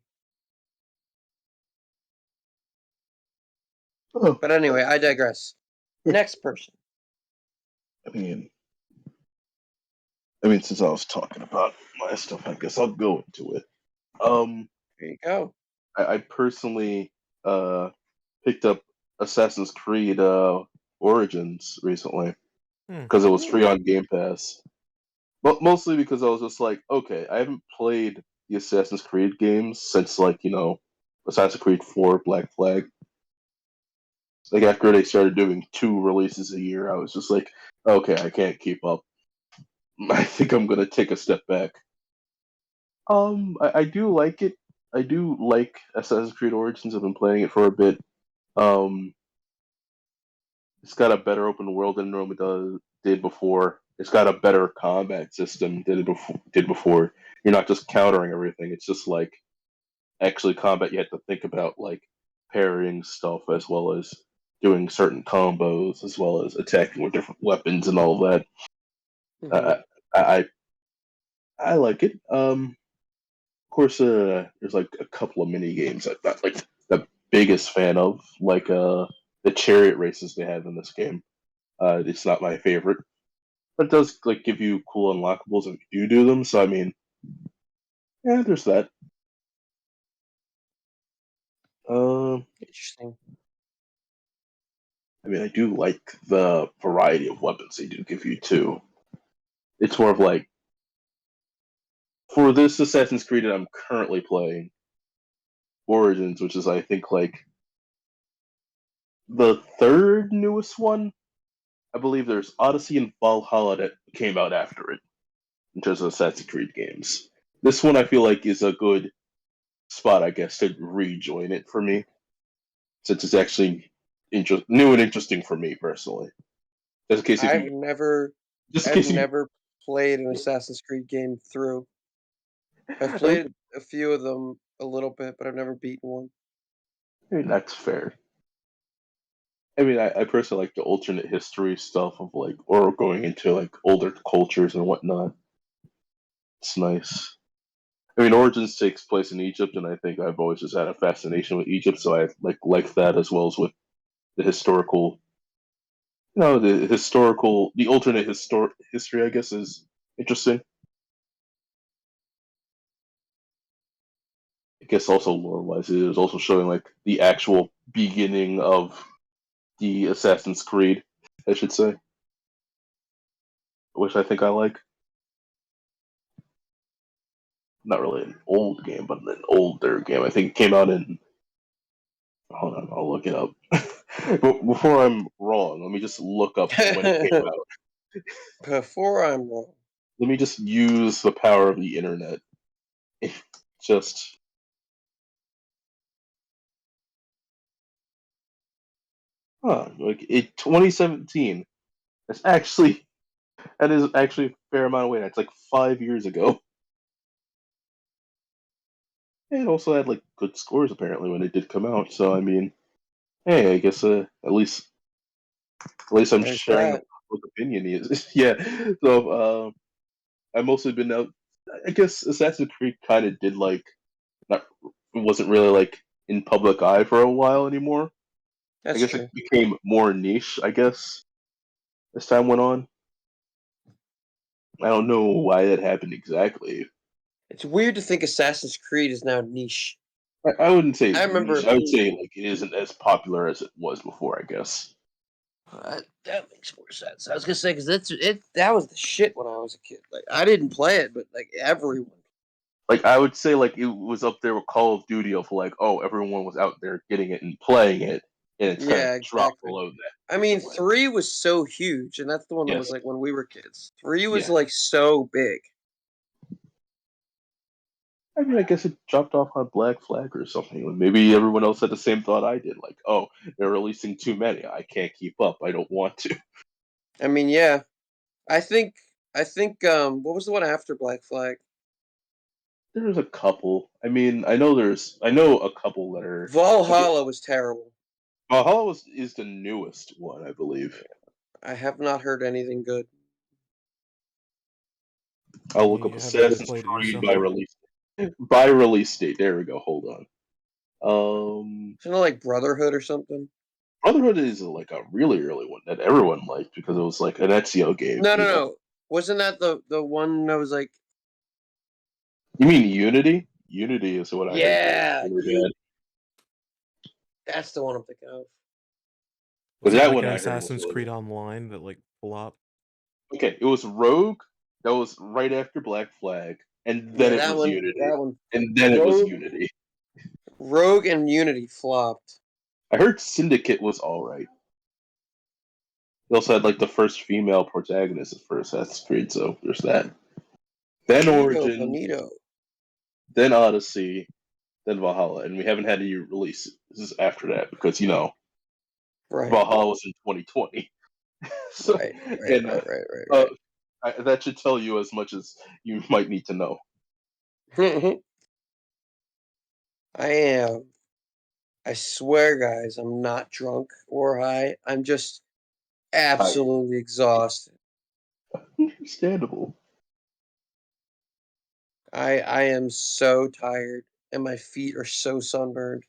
Oh, But anyway, I digress. Next person. I mean, since I was talking about my stuff, I guess I'll go into it. Um, There you go. I personally picked up Assassin's Creed Origins recently Hmm. because it was free Ooh. on Game Pass. But mostly because I was just like, okay, I haven't played the Assassin's Creed games since like Assassin's Creed 4 Black Flag. Like after they started doing 2 releases a year, I was just like, okay, I can't keep up. I think I'm gonna take a step back. I do like it. I do like Assassin's Creed Origins. I've been playing it for a bit. Um, it's got a better open world than did before. It's got a better combat system than did before. You're not just countering everything. It's just like actually combat. You have to think about like parrying stuff as well as doing certain combos as well as attacking with different weapons and all that. Mm-hmm. Uh, I I like it. Of course, there's like a couple of mini games I'm not like the biggest fan of, like the chariot races they have in this game. It's not my favorite, but it does like give you cool unlockables if you do them. So I mean, yeah, there's that. Uh, Interesting. I mean, I do like the variety of weapons they do give you too. It's more of like for this Assassin's Creed that I'm currently playing, Origins, which is I think like the third newest one. I believe there's Odyssey and Valhalla that came out after it in terms of Assassin's Creed games. This one I feel like is a good spot, I guess, to rejoin it for me, since it's actually new and interesting for me personally. Just in case if I've you, never just in I've case you, never played an Assassin's Creed game through. I've I played a few of them a little bit, but I've never beaten one. mean, that's fair. I mean, I personally like the alternate history stuff of like, or going into like older cultures and whatnot. It's nice. I mean, Origins takes place in Egypt, and I think I've always just had a fascination with Egypt, so I like that as well as with the historical. The alternate history, I guess, is interesting. I guess also lore-wise, it is also showing like the actual beginning of the Assassin's Creed, I should say, which I think I like. Not really an old game, but an older game. I think it came out in. Hold on, I'll look it up. But before I'm wrong, let me just look up when it came out. Before I'm wrong. Let me just use the power of the internet. Just like 2017. That is actually a fair amount of weight. It's like 5 years ago. And it also had like good scores apparently when it did come out. So I mean, hey, I guess at least I'm There's sharing the that. public opinion. Is yeah. So I've mostly been out. I guess Assassin's Creed kind of did like not. It wasn't really like in public eye for a while anymore. I That's guess it true. became more niche. I guess as time went on. I don't know why that happened exactly. It's weird to think Assassin's Creed is now niche. I wouldn't say I it's niche. remember I would say like it isn't as popular as it was before. I guess. that makes more sense. I was gonna say because that was the shit when I was a kid. Like I didn't play it, but like everyone. Like I would say like it was up there with Call of Duty of like, oh, everyone was out there getting it and playing it, and it's kind of Yeah, dropped exactly. below that I mean, recently. 3 was so huge, and that's the one that was Yes, like when we were kids. 3 was yeah. like so big. I mean, I guess it dropped off on Black Flag or something. Maybe everyone else had the same thought I did. Like, oh, they're releasing too many. I can't keep up. I don't want to. I mean, yeah. I think what was the one after Black Flag? There's a couple. I mean, I know a couple that are. Okay, Valhalla was terrible. Valhalla is the newest one, I believe. I have not heard anything good. I'll look up You haven't Assassin's played Creed by recently? release date. There we go. Hold on. Isn't it like Brotherhood or something? Brotherhood is like a really early one that everyone liked because it was like an Ezio game. No, no, no. Wasn't that the one that was like You mean Unity? Unity is what I heard was yeah, really bad. that's the one I'm thinking of. Because Wasn't it that like one an I heard was Assassin's really Creed good. Online that like flopped? Okay, it was Rogue. That was right after Black Flag, and then Yeah, it was Unity, that one and then it was Rogue Unity. Rogue and Unity flopped. I heard Syndicate was all right. They also had like the first female protagonist for Assassin's Creed, so there's that. Then Bonito, Origins, bonito. then Odyssey, then Valhalla, and we haven't had any releases after that because Right, Valhalla was in 2020. So, right, right, and right, right, uh, right, that should tell you as much as you might need to know. right. I am. I swear, guys, I'm not drunk or high. I'm just I absolutely exhausted. understandable. I am so tired, and my feet are so sunburned.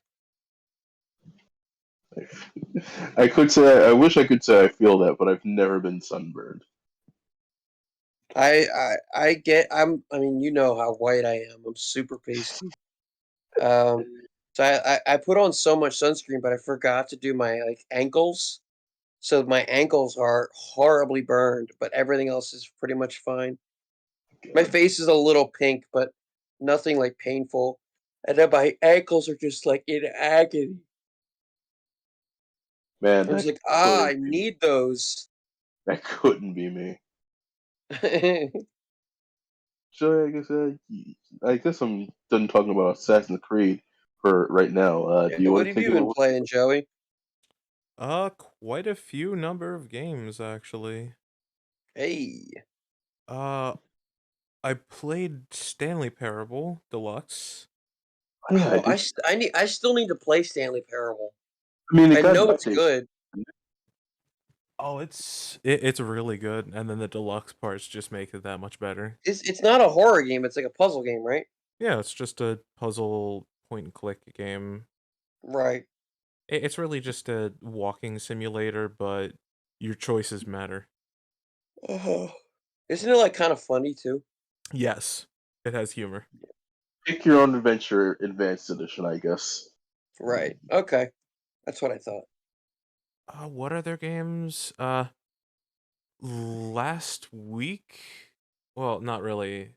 I could say I wish I could say I feel that, but I've never been sunburned. I get. I mean, you know how white I am. I'm super pasty. Um, so I put on so much sunscreen, but I forgot to do my like ankles. So my ankles are horribly burned, but everything else is pretty much fine. My God, face is a little pink, but nothing like painful. And then my ankles are just like in agony. man, I was that like, couldn't I be need those. that couldn't be me. So I guess I'm done talking about Assassin's Creed for right now. Yeah, Do you what want to have take you it been over? playing, Joey? Quite a few number of games actually. Hey. Uh, I played Stanley Parable Deluxe. Oh, yeah, I Oh, did. I still need to play Stanley Parable. I mean, it I got an know it's update. good. Oh, it's really good, and then the deluxe parts just make it that much better. It's not a horror game. It's like a puzzle game, right? Yeah, it's just a puzzle point and click game. Right. It's really just a walking simulator, but your choices matter. Oh. Isn't it like kind of funny too? Yes, it has humor. Pick your own adventure, advanced edition, I guess. Right. Okay. That's what I thought. What other games? Last week? Well, not really.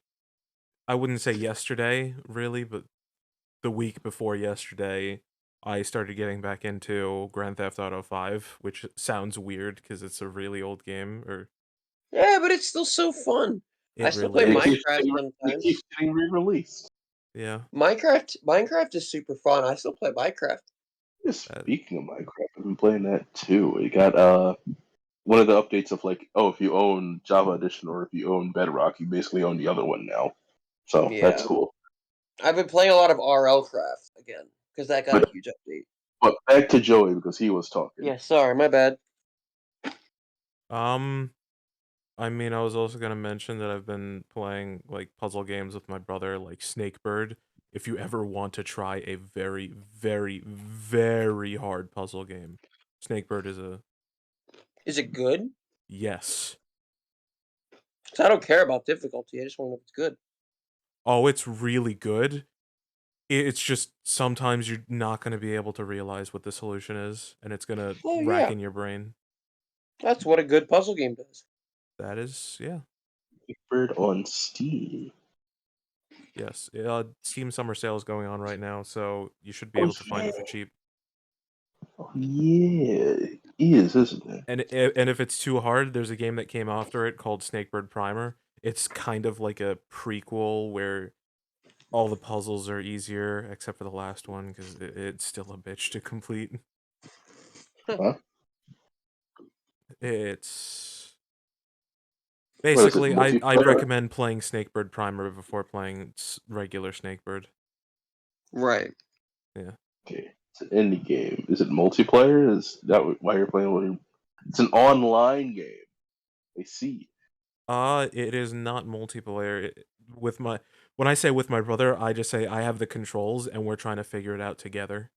I wouldn't say yesterday, really, but the week before yesterday, I started getting back into Grand Theft Auto 5, which sounds weird because it's a really old game, or Yeah, but it's still so fun. I it still really play And is. Minecraft it keeps sometimes. getting re-released. Yeah. Minecraft is super fun. I still play Minecraft. Just Uh, speaking of Minecraft, I've been playing that too. It got one of the updates of like, oh, if you own Java Edition or if you own Bedrock, you basically own the other one now. So that's Yeah. cool. I've been playing a lot of RL Craft again because that got a But huge update. but back to Joey because he was talking. Yeah, sorry, my bad. um, I mean, I was also gonna mention that I've been playing like puzzle games with my brother, like Snakebird. If you ever want to try a very, very, very hard puzzle game, Snakebird is a Is it good? yes. 'Cause I don't care about difficulty. I just want to know if it's good. Oh, it's really good. It's just sometimes you're not gonna be able to realize what the solution is, and it's gonna Oh rack yeah, in your brain. that's what a good puzzle game does. That is, yeah, Bird on Steam. yes. Steam Summer Sale is going on right now, so you should be Oh able to find yeah, it for cheap. oh yeah, it is, isn't it? And if it's too hard, there's a game that came after it called Snakebird Primer. It's kind of like a prequel where all the puzzles are easier except for the last one because it's still a bitch to complete. Huh? It's What is it? basically I'd Multiplayer? recommend playing Snakebird Primer before playing regular Snakebird. Right. Yeah. Okay, it's an indie game. Is it multiplayer? Is that why you're playing with? It's an online game. I see. It is not multiplayer. With my when I say with my brother, I just say I have the controls and we're trying to figure it out together.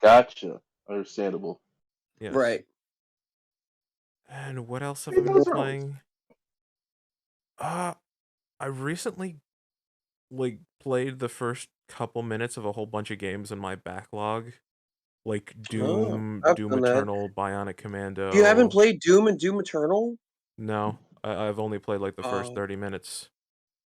Gotcha. Understandable. Yes. Right. And what else have Hey, I been those are always playing? Uh, I recently like played the first couple minutes of a whole bunch of games in my backlog, like Oh, Doom, I've Doom done that. Eternal, Bionic You haven't Commando. played Doom and Doom Eternal? No, I've only played like the first Oh, 30 minutes.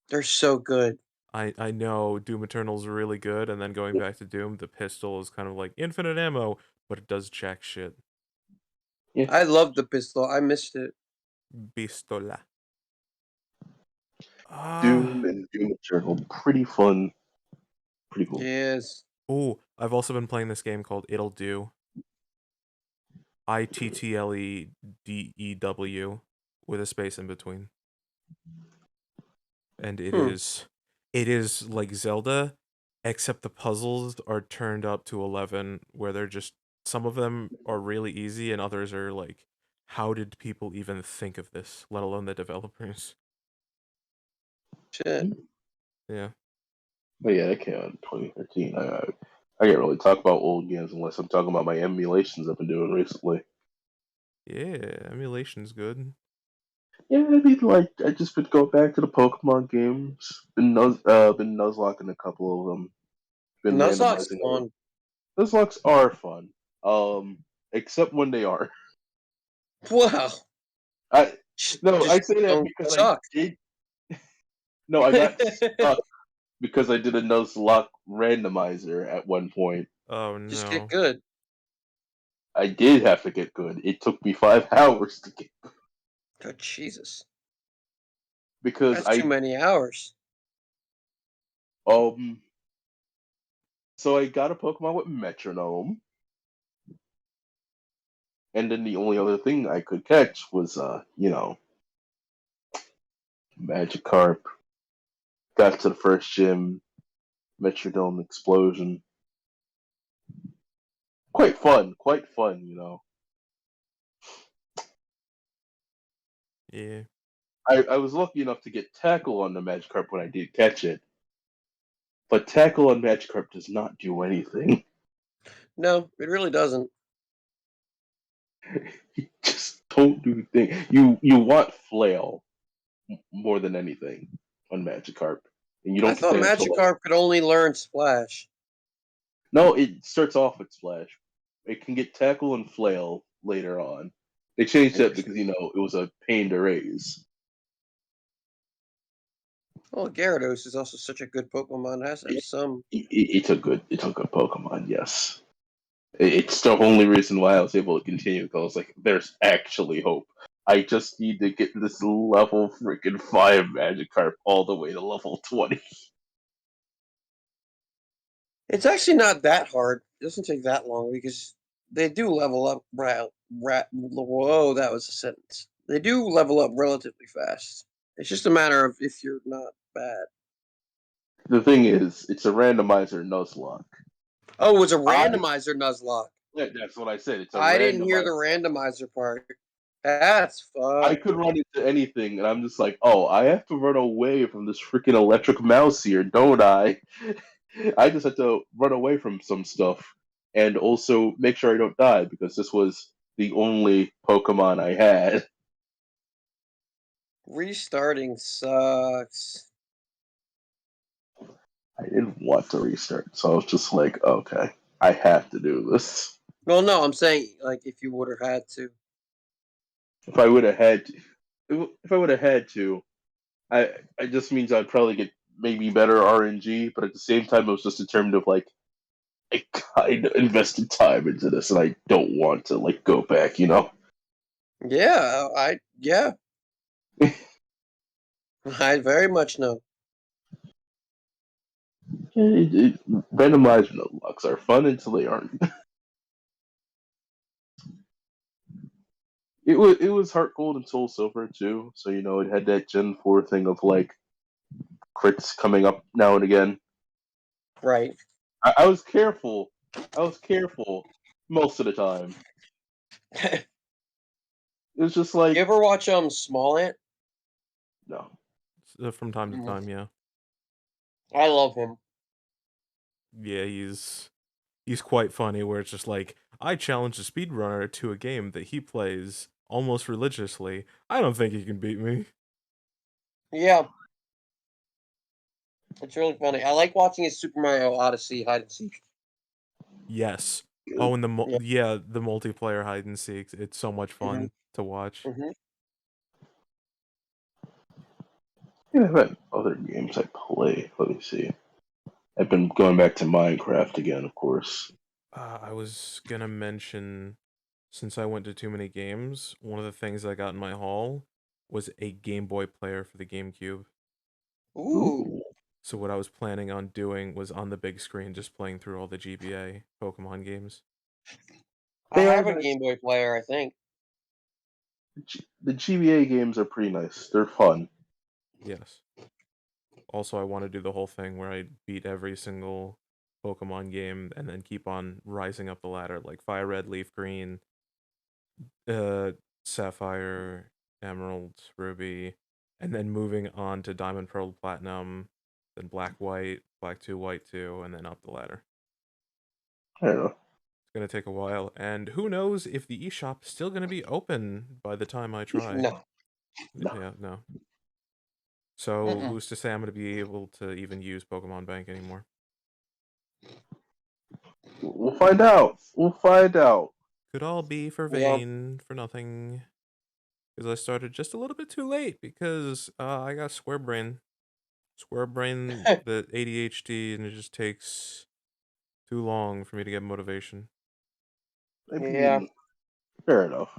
they're so good. I know Doom Eternal's really good, and then going back to Doom, the pistol is kind of like infinite ammo, but it does jack shit. yeah. I love the pistol. I missed it. Pistola. Doom Ah. and Doom Eternal, pretty fun, pretty cool. Yes. Oh, I've also been playing this game called It'll Do. Ittledew with a space in between. And Hmm. it is like Zelda, except the puzzles are turned up to 11 where they're just some of them are really easy and others are like how did people even think of this, let alone the developers. Shit. Yeah. But yeah, that came out in 2013. I can't really talk about old games unless I'm talking about my emulations I've been doing recently. Yeah, emulation's good. Yeah, I mean, like I just been going back to the Pokemon games. Been nuzlocking a couple of them. Been Nuzlocke's randomizing them. fun. Nuzlocks are fun. Except when they are. Wow. I no, I Just say that don't because I suck. did. No, I got stuck because I did a Nuzlocke randomizer at one point. Oh Just get no. good. I did have to get good. It took me 5 hours to get Oh, Jesus. because That's too I many hours. um. So I got a Pokemon with Metronome, and then the only other thing I could catch was Magikarp. Got to the first gym, Metronome explosion. Quite fun. Yeah. I was lucky enough to get tackle on the Magikarp when I did catch it, But tackle on Magikarp does not do anything. No, it really doesn't. You just don't do the thing. You want flail more than anything on Magikarp, and you I don't get thought that until like Magikarp could only learn Splash. no. It starts off with Splash. It can get tackle and flail later on. They changed that because it was a pain to raise. Well, Gyarados is also such a good Pokemon. It has to have some. It's a good Pokemon. Yes, it's the only reason why I was able to continue. Because I was like, there's actually hope. I just need to get this level freaking 5 Magikarp all the way to level 20. It's actually not that hard. It doesn't take that long because they do level up. Whoa, that was a sentence. They do level up relatively fast. It's just a matter of if you're not bad. The thing is, it's a randomizer Nuzlocke. Oh, it was a randomizer Nuzlocke. Yeah, that's what I said. It's a I didn't hear the randomizer. randomizer part. That's I fucked. could run into anything, and I'm just like, oh, I have to run away from this freaking electric mouse here, don't I? I just had to run away from some stuff, and also make sure I don't die, because this was the only Pokemon I had. Restarting sucks. I didn't want to restart, so I was just like, okay, I have to do this. Well, no, I'm saying like if you would have had to. If I would have had to, if I would have had to, I just means I'd probably get maybe better RNG, but at the same time, it was just determined of like I kind of invested time into this, and I don't want to like go back. Yeah, yeah. I very much know. Randomized unlocks are fun until they aren't. It was Heart Gold and Soul Silver too, so it had that Gen 4 thing of like crits coming up now and again. Right. I was careful. I was careful most of the time. It was just You like ever watch Small Ant? no. From time to time, yeah. I love him. Yeah, he's quite funny. Where it's just like, I challenge a speedrunner to a game that he plays almost religiously. I don't think he can beat me. Yeah, it's really funny. I like watching his Super Mario Odyssey hide and seek. Yes. Oh, and Yeah. the multiplayer hide and seek. It's so much fun to watch. Mm-hmm. Yeah, but other games I play. Let me see. I've been going back to Minecraft again, of course. I was gonna mention, since I went to too many games, one of the things I got in my haul was a Game Boy player for the GameCube. Ooh, Ooh. So what I was planning on doing was on the big screen, just playing through all the GBA Pokemon games. I They are have a nice. Game Boy player, I think. The GBA games are pretty nice. They're fun. Yes. Also, I want to do the whole thing where I beat every single Pokemon game and then keep on rising up the ladder, like Fire Red, Leaf Green, uh, Sapphire, Emerald, Ruby, and then moving on to Diamond, Pearl, Platinum, then Black, White, Black 2, White 2, and then up the ladder. I don't know. It's gonna take a while, and who knows if the eShop is still gonna be open by the time I try. No. No. Yeah, no. So Mm-mm. who's to say I'm gonna be able to even use Pokemon Bank anymore? We'll find out. We'll find out. Could all be for Yeah. vain, for nothing. Because I started just a little bit too late because I got square brain. Square brain, the ADHD, and it just takes too long for me to get motivation. I Yeah. mean, fair enough.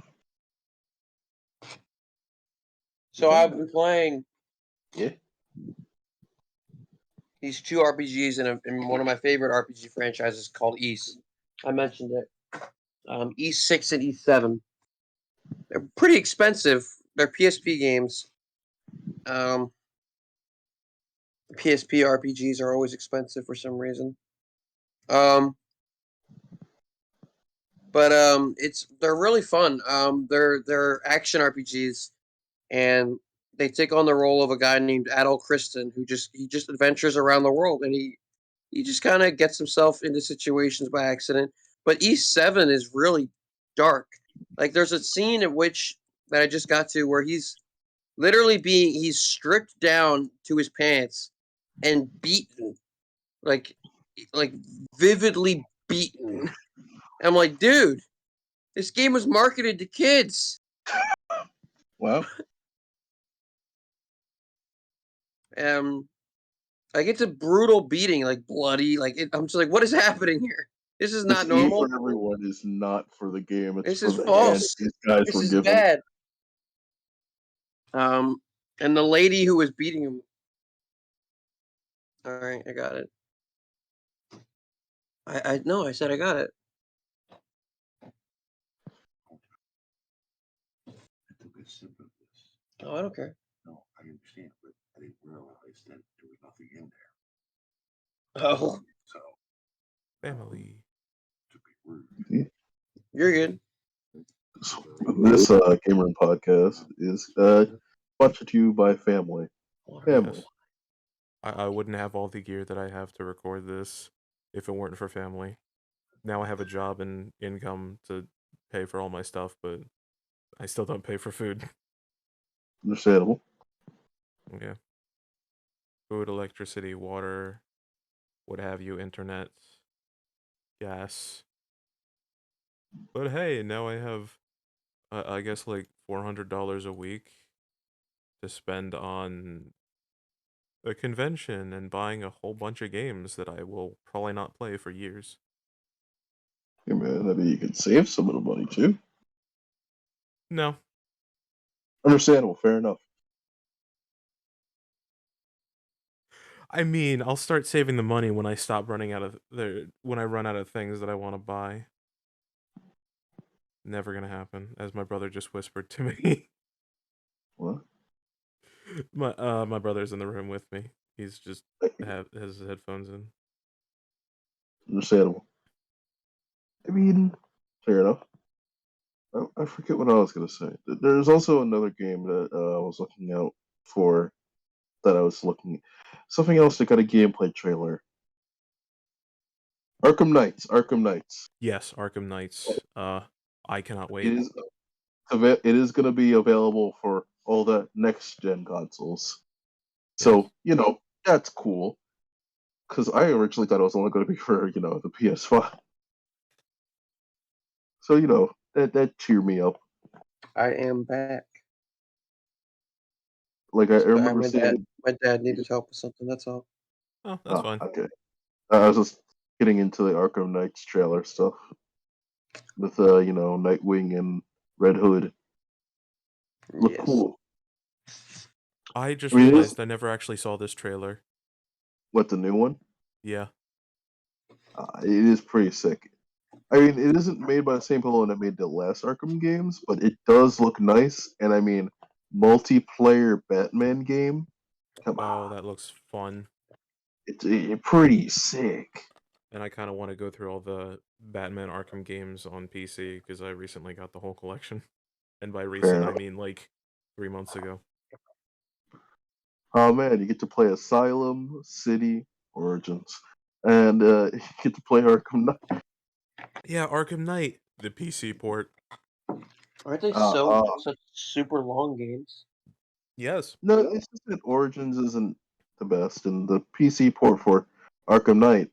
So I've been playing Yeah. these two RPGs in one of my favorite RPG franchises called East. I mentioned it. East 6 and East 7. They're pretty expensive. They're PSP games. Um, PSP RPGs are always expensive for some reason. Um, but they're really fun. They're action RPGs, and they take on the role of a guy named Adol Kristen, he just adventures around the world, and he just kind of gets himself into situations by accident. But E7 is really dark. Like there's a scene at which that I just got to where he's literally he's stripped down to his pants and beaten, like like vividly beaten. I'm like, dude, this game was marketed to kids. Well, Like it's a brutal beating, like bloody. I'm just like, what is happening here? This is this not E normal. for everyone is not for the game. It's This for is the hand false. these guys This were is given. bad. And the lady who was beating him. All right, I got it. I no, I said I got it. I took a sip of this. Oh, I don't care. No, I understand, but I didn't realize that there was nothing in there. Oh, So, Family. to be rude. you're good. This Gameroom podcast is brought to you by family. Family. Yes. I wouldn't have all the gear that I have to record this if it weren't for family. Now I have a job and income to pay for all my stuff, but I still don't pay for food. Understandable. Yeah. Food, electricity, water, what have you, internet, gas. But hey, now I have, I guess, like $400 a week to spend on a convention and buying a whole bunch of games that I will probably not play for years. Hey man, I mean you could save some of the money too. No. Understandable, fair enough. I mean, I'll start saving the money when I stop running out of when I run out of things that I want to buy. Never gonna happen, as my brother just whispered to me. What? My brother's in the room with me. He's just has his headphones in. Understandable. I mean, fair enough. I forget what I was gonna say. There's also another game that I was looking out for. That I was looking, something else that got a gameplay trailer. Arkham Knights. Arkham Knights. Yes, Arkham Knights. I cannot It wait. is. It is going to be available for all the next gen consoles. So Yes. that's cool. Because I originally thought it was only going to be for the PS5. So that cheered me up. I am back. Like I Sorry, remember seeing. my dad needed help with something. That's all. Oh, that's fine. Okay. I was just getting into the Arkham Knights trailer stuff with Nightwing and Red Hood. Look Yes. cool. I just I mean, realized I never actually saw this trailer. What, the new one? Yeah. It is pretty sick. I mean, it isn't made by the same people that made the last Arkham games, but it does look nice. And I mean, multiplayer Batman game. Come Oh, on, that looks fun. it's pretty sick. And I kind of want to go through all the Batman Arkham games on PC because I recently got the whole collection. And by Fair recent, I enough. mean like 3 months ago. Oh man, you get to play Asylum, City, Origins, and you get to play Arkham Knight. Yeah, Arkham Knight, the PC port. Aren't they Uh, such super long games? Yes. no, it's just that Origins isn't the best, and the PC port for Arkham Knight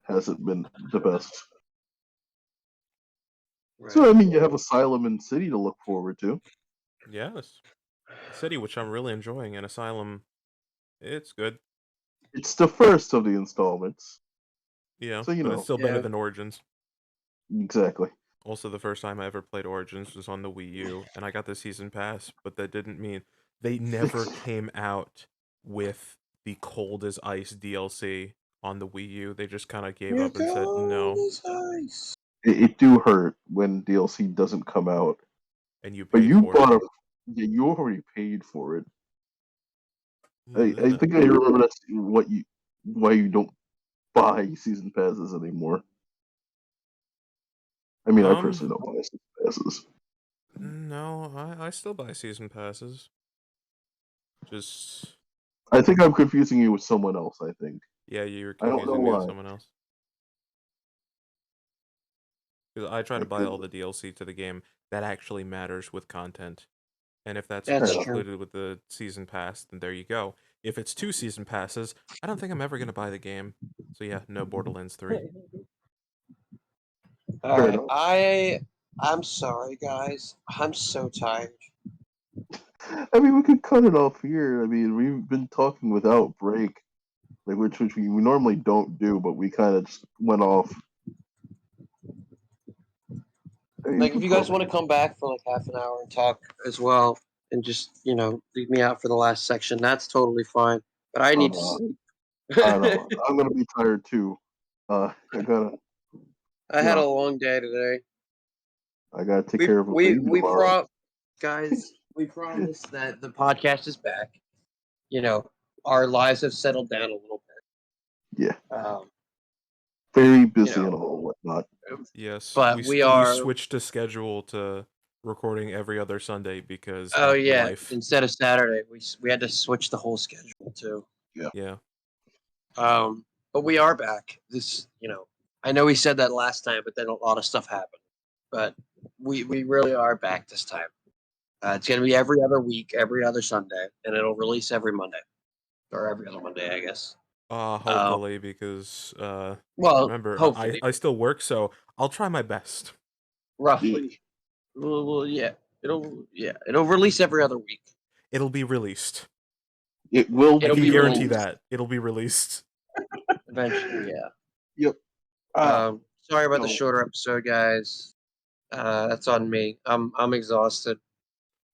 hasn't been the best. Right. So I mean, you have Asylum and City to look forward to. Yes. City, which I'm really enjoying, and Asylum, it's good. It's the first of the installments. Yeah, So but it's still better Yeah. than Origins. Exactly. Also, the first time I ever played Origins was on the Wii U, and I got the season pass, but that didn't mean they never came out with the Cold as Ice DLC on the Wii U. They just kind of gave up and said no, Ice. It do hurt when DLC doesn't come out, and you but paid you for it. bought a, yeah, you already paid for it. I Ugh. think I remember that's why you don't buy season passes anymore. I mean, I personally don't buy season passes. No, I still buy season passes. Just I think I'm confusing you with someone else. I think Yeah, you're I don't know confusing me with why. someone else. 'Cause I try to buy all the DLC to the game that actually matters with content. And if that's That's Fair enough. true. included with the season pass, then there you go. If it's 2 season passes, I don't think I'm ever gonna buy the game. So yeah, no Borderlands 3. All Fair right, enough. I'm sorry, guys. I'm so tired. I mean, we could cut it off here. I mean, we've been talking without break, like which we normally don't do, but we kind of just went off. I mean, Like, if you guys want to come back for like half an hour and talk as well, and just leave me out for the last section, that's totally fine. But I need to sleep. I don't know. I'm gonna be tired too. I gotta, I had a long day today. I gotta take We care of a we baby we tomorrow. guys, we promised that the podcast is back. Our lives have settled down a little bit. Yeah, very busy know, and all whatnot. Yes, but we are. switched a schedule to recording every other Sunday because Oh of yeah, life. instead of Saturday, we had to switch the whole schedule too. Yeah. But we are back. I know we said that last time, but then a lot of stuff happened. But we really are back this time. It's gonna be every other week, every other Sunday, and it'll release every Monday or every other Monday, I guess. Hopefully because Well, remember hopefully, I still work, so I'll try my best. roughly. Well, yeah, it'll release every other week. It'll be released. It will. I It'll can be guarantee released. that. It'll be released. Eventually, yeah. Yep. Sorry about the no. shorter episode, guys. That's on me. I'm exhausted.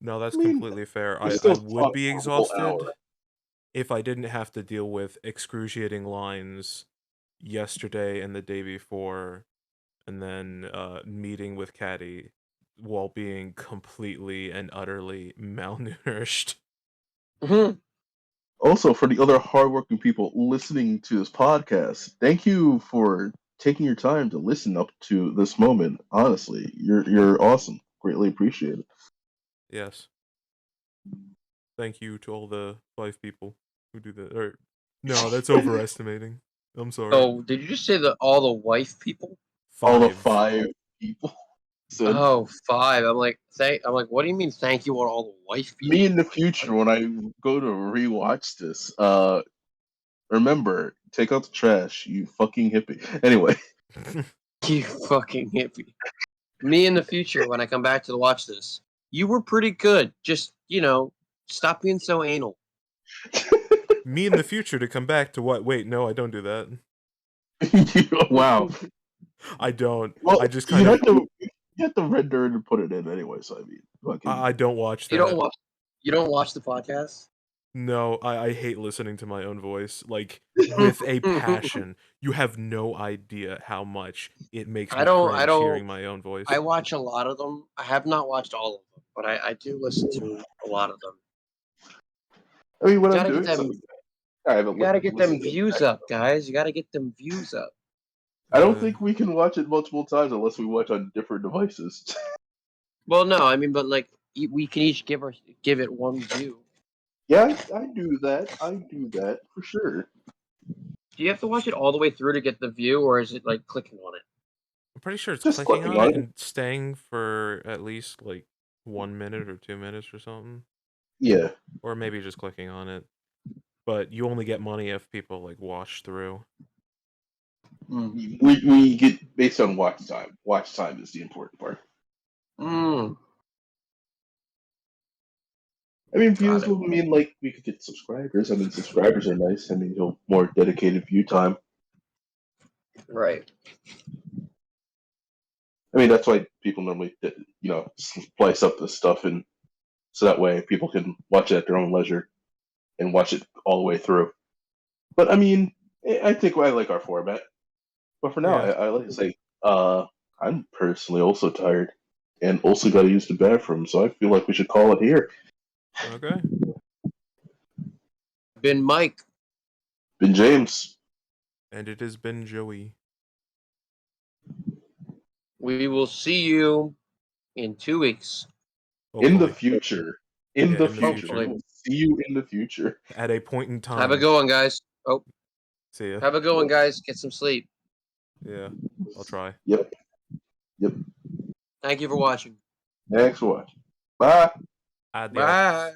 No, that's I mean, completely fair. we I still would talked be for a whole exhausted hour. if I didn't have to deal with excruciating lines yesterday and the day before, and then meeting with Caddy while being completely and utterly malnourished. Also, for the other hardworking people listening to this podcast, thank you for taking your time to listen up to this moment. Honestly, you're awesome. Greatly appreciate it. Yes. Thank you to all the 5 people who do that. Or no, that's overestimating. I'm sorry. Oh, did you just say all the wife people? All the 5. 5 people said. Oh, 5. I'm like, what do you mean? Thank you, all the wife people? Me in the future, when I go to rewatch this, remember, take out the trash, you fucking hippie. Anyway, You fucking hippie. Me in the future, when I come back to watch this, you were pretty good. Just stop being so anal. Me in the future to come back to what? Wait, no, I don't do that. wow. I don't. Well, I just kind of. you have to render it and put it in anyway. So I mean, fucking. I don't watch that. You don't watch the podcast? No, I hate listening to my own voice. Like, with a passion. You have no idea how much it makes me I don't. cringe hearing my own voice. I watch a lot of them. I have not watched all of them, but I do listen to a lot of them. I mean, when You I'm gotta doing get them. something, I haven't You gotta get them listened to it. views up, guys. You gotta get them views up. I don't think we can watch it multiple times unless we watch on different devices. Well, no, I mean, but like we can each give it one view. Yeah, I do that. I do that for sure. Do you have to watch it all the way through to get the view, or is it like clicking on it? I'm pretty sure it's Just clicking clicking on on it it. and staying for at least like 1 minute or 2 minutes or something. Yeah. Or maybe just clicking on it. But you only get money if people like wash through. We get based on watch time. Watch time is the important part. I mean, views will mean like we could get subscribers. I mean, subscribers are nice. I mean, more dedicated view time. Right. I mean, that's why people normally, splice up this stuff, and so that way people can watch it at their own leisure and watch it all the way through. But I mean, I think I like our format. But for now, Yeah. I like to say, I'm personally also tired and also got to use the bathroom, so I feel like we should call it here. Okay. Been Mike. Been James. And it has been Joey. We will see you in 2 weeks. Hopefully. In the future. In the future. Hopefully. We will see you in the future. At a point in time. Have a good one, guys. Oh. See ya. Have a good one, guys. Get some sleep. Yeah, I'll try. Yep. Thank you for watching. Thanks for watching. Bye. Adios. Bye.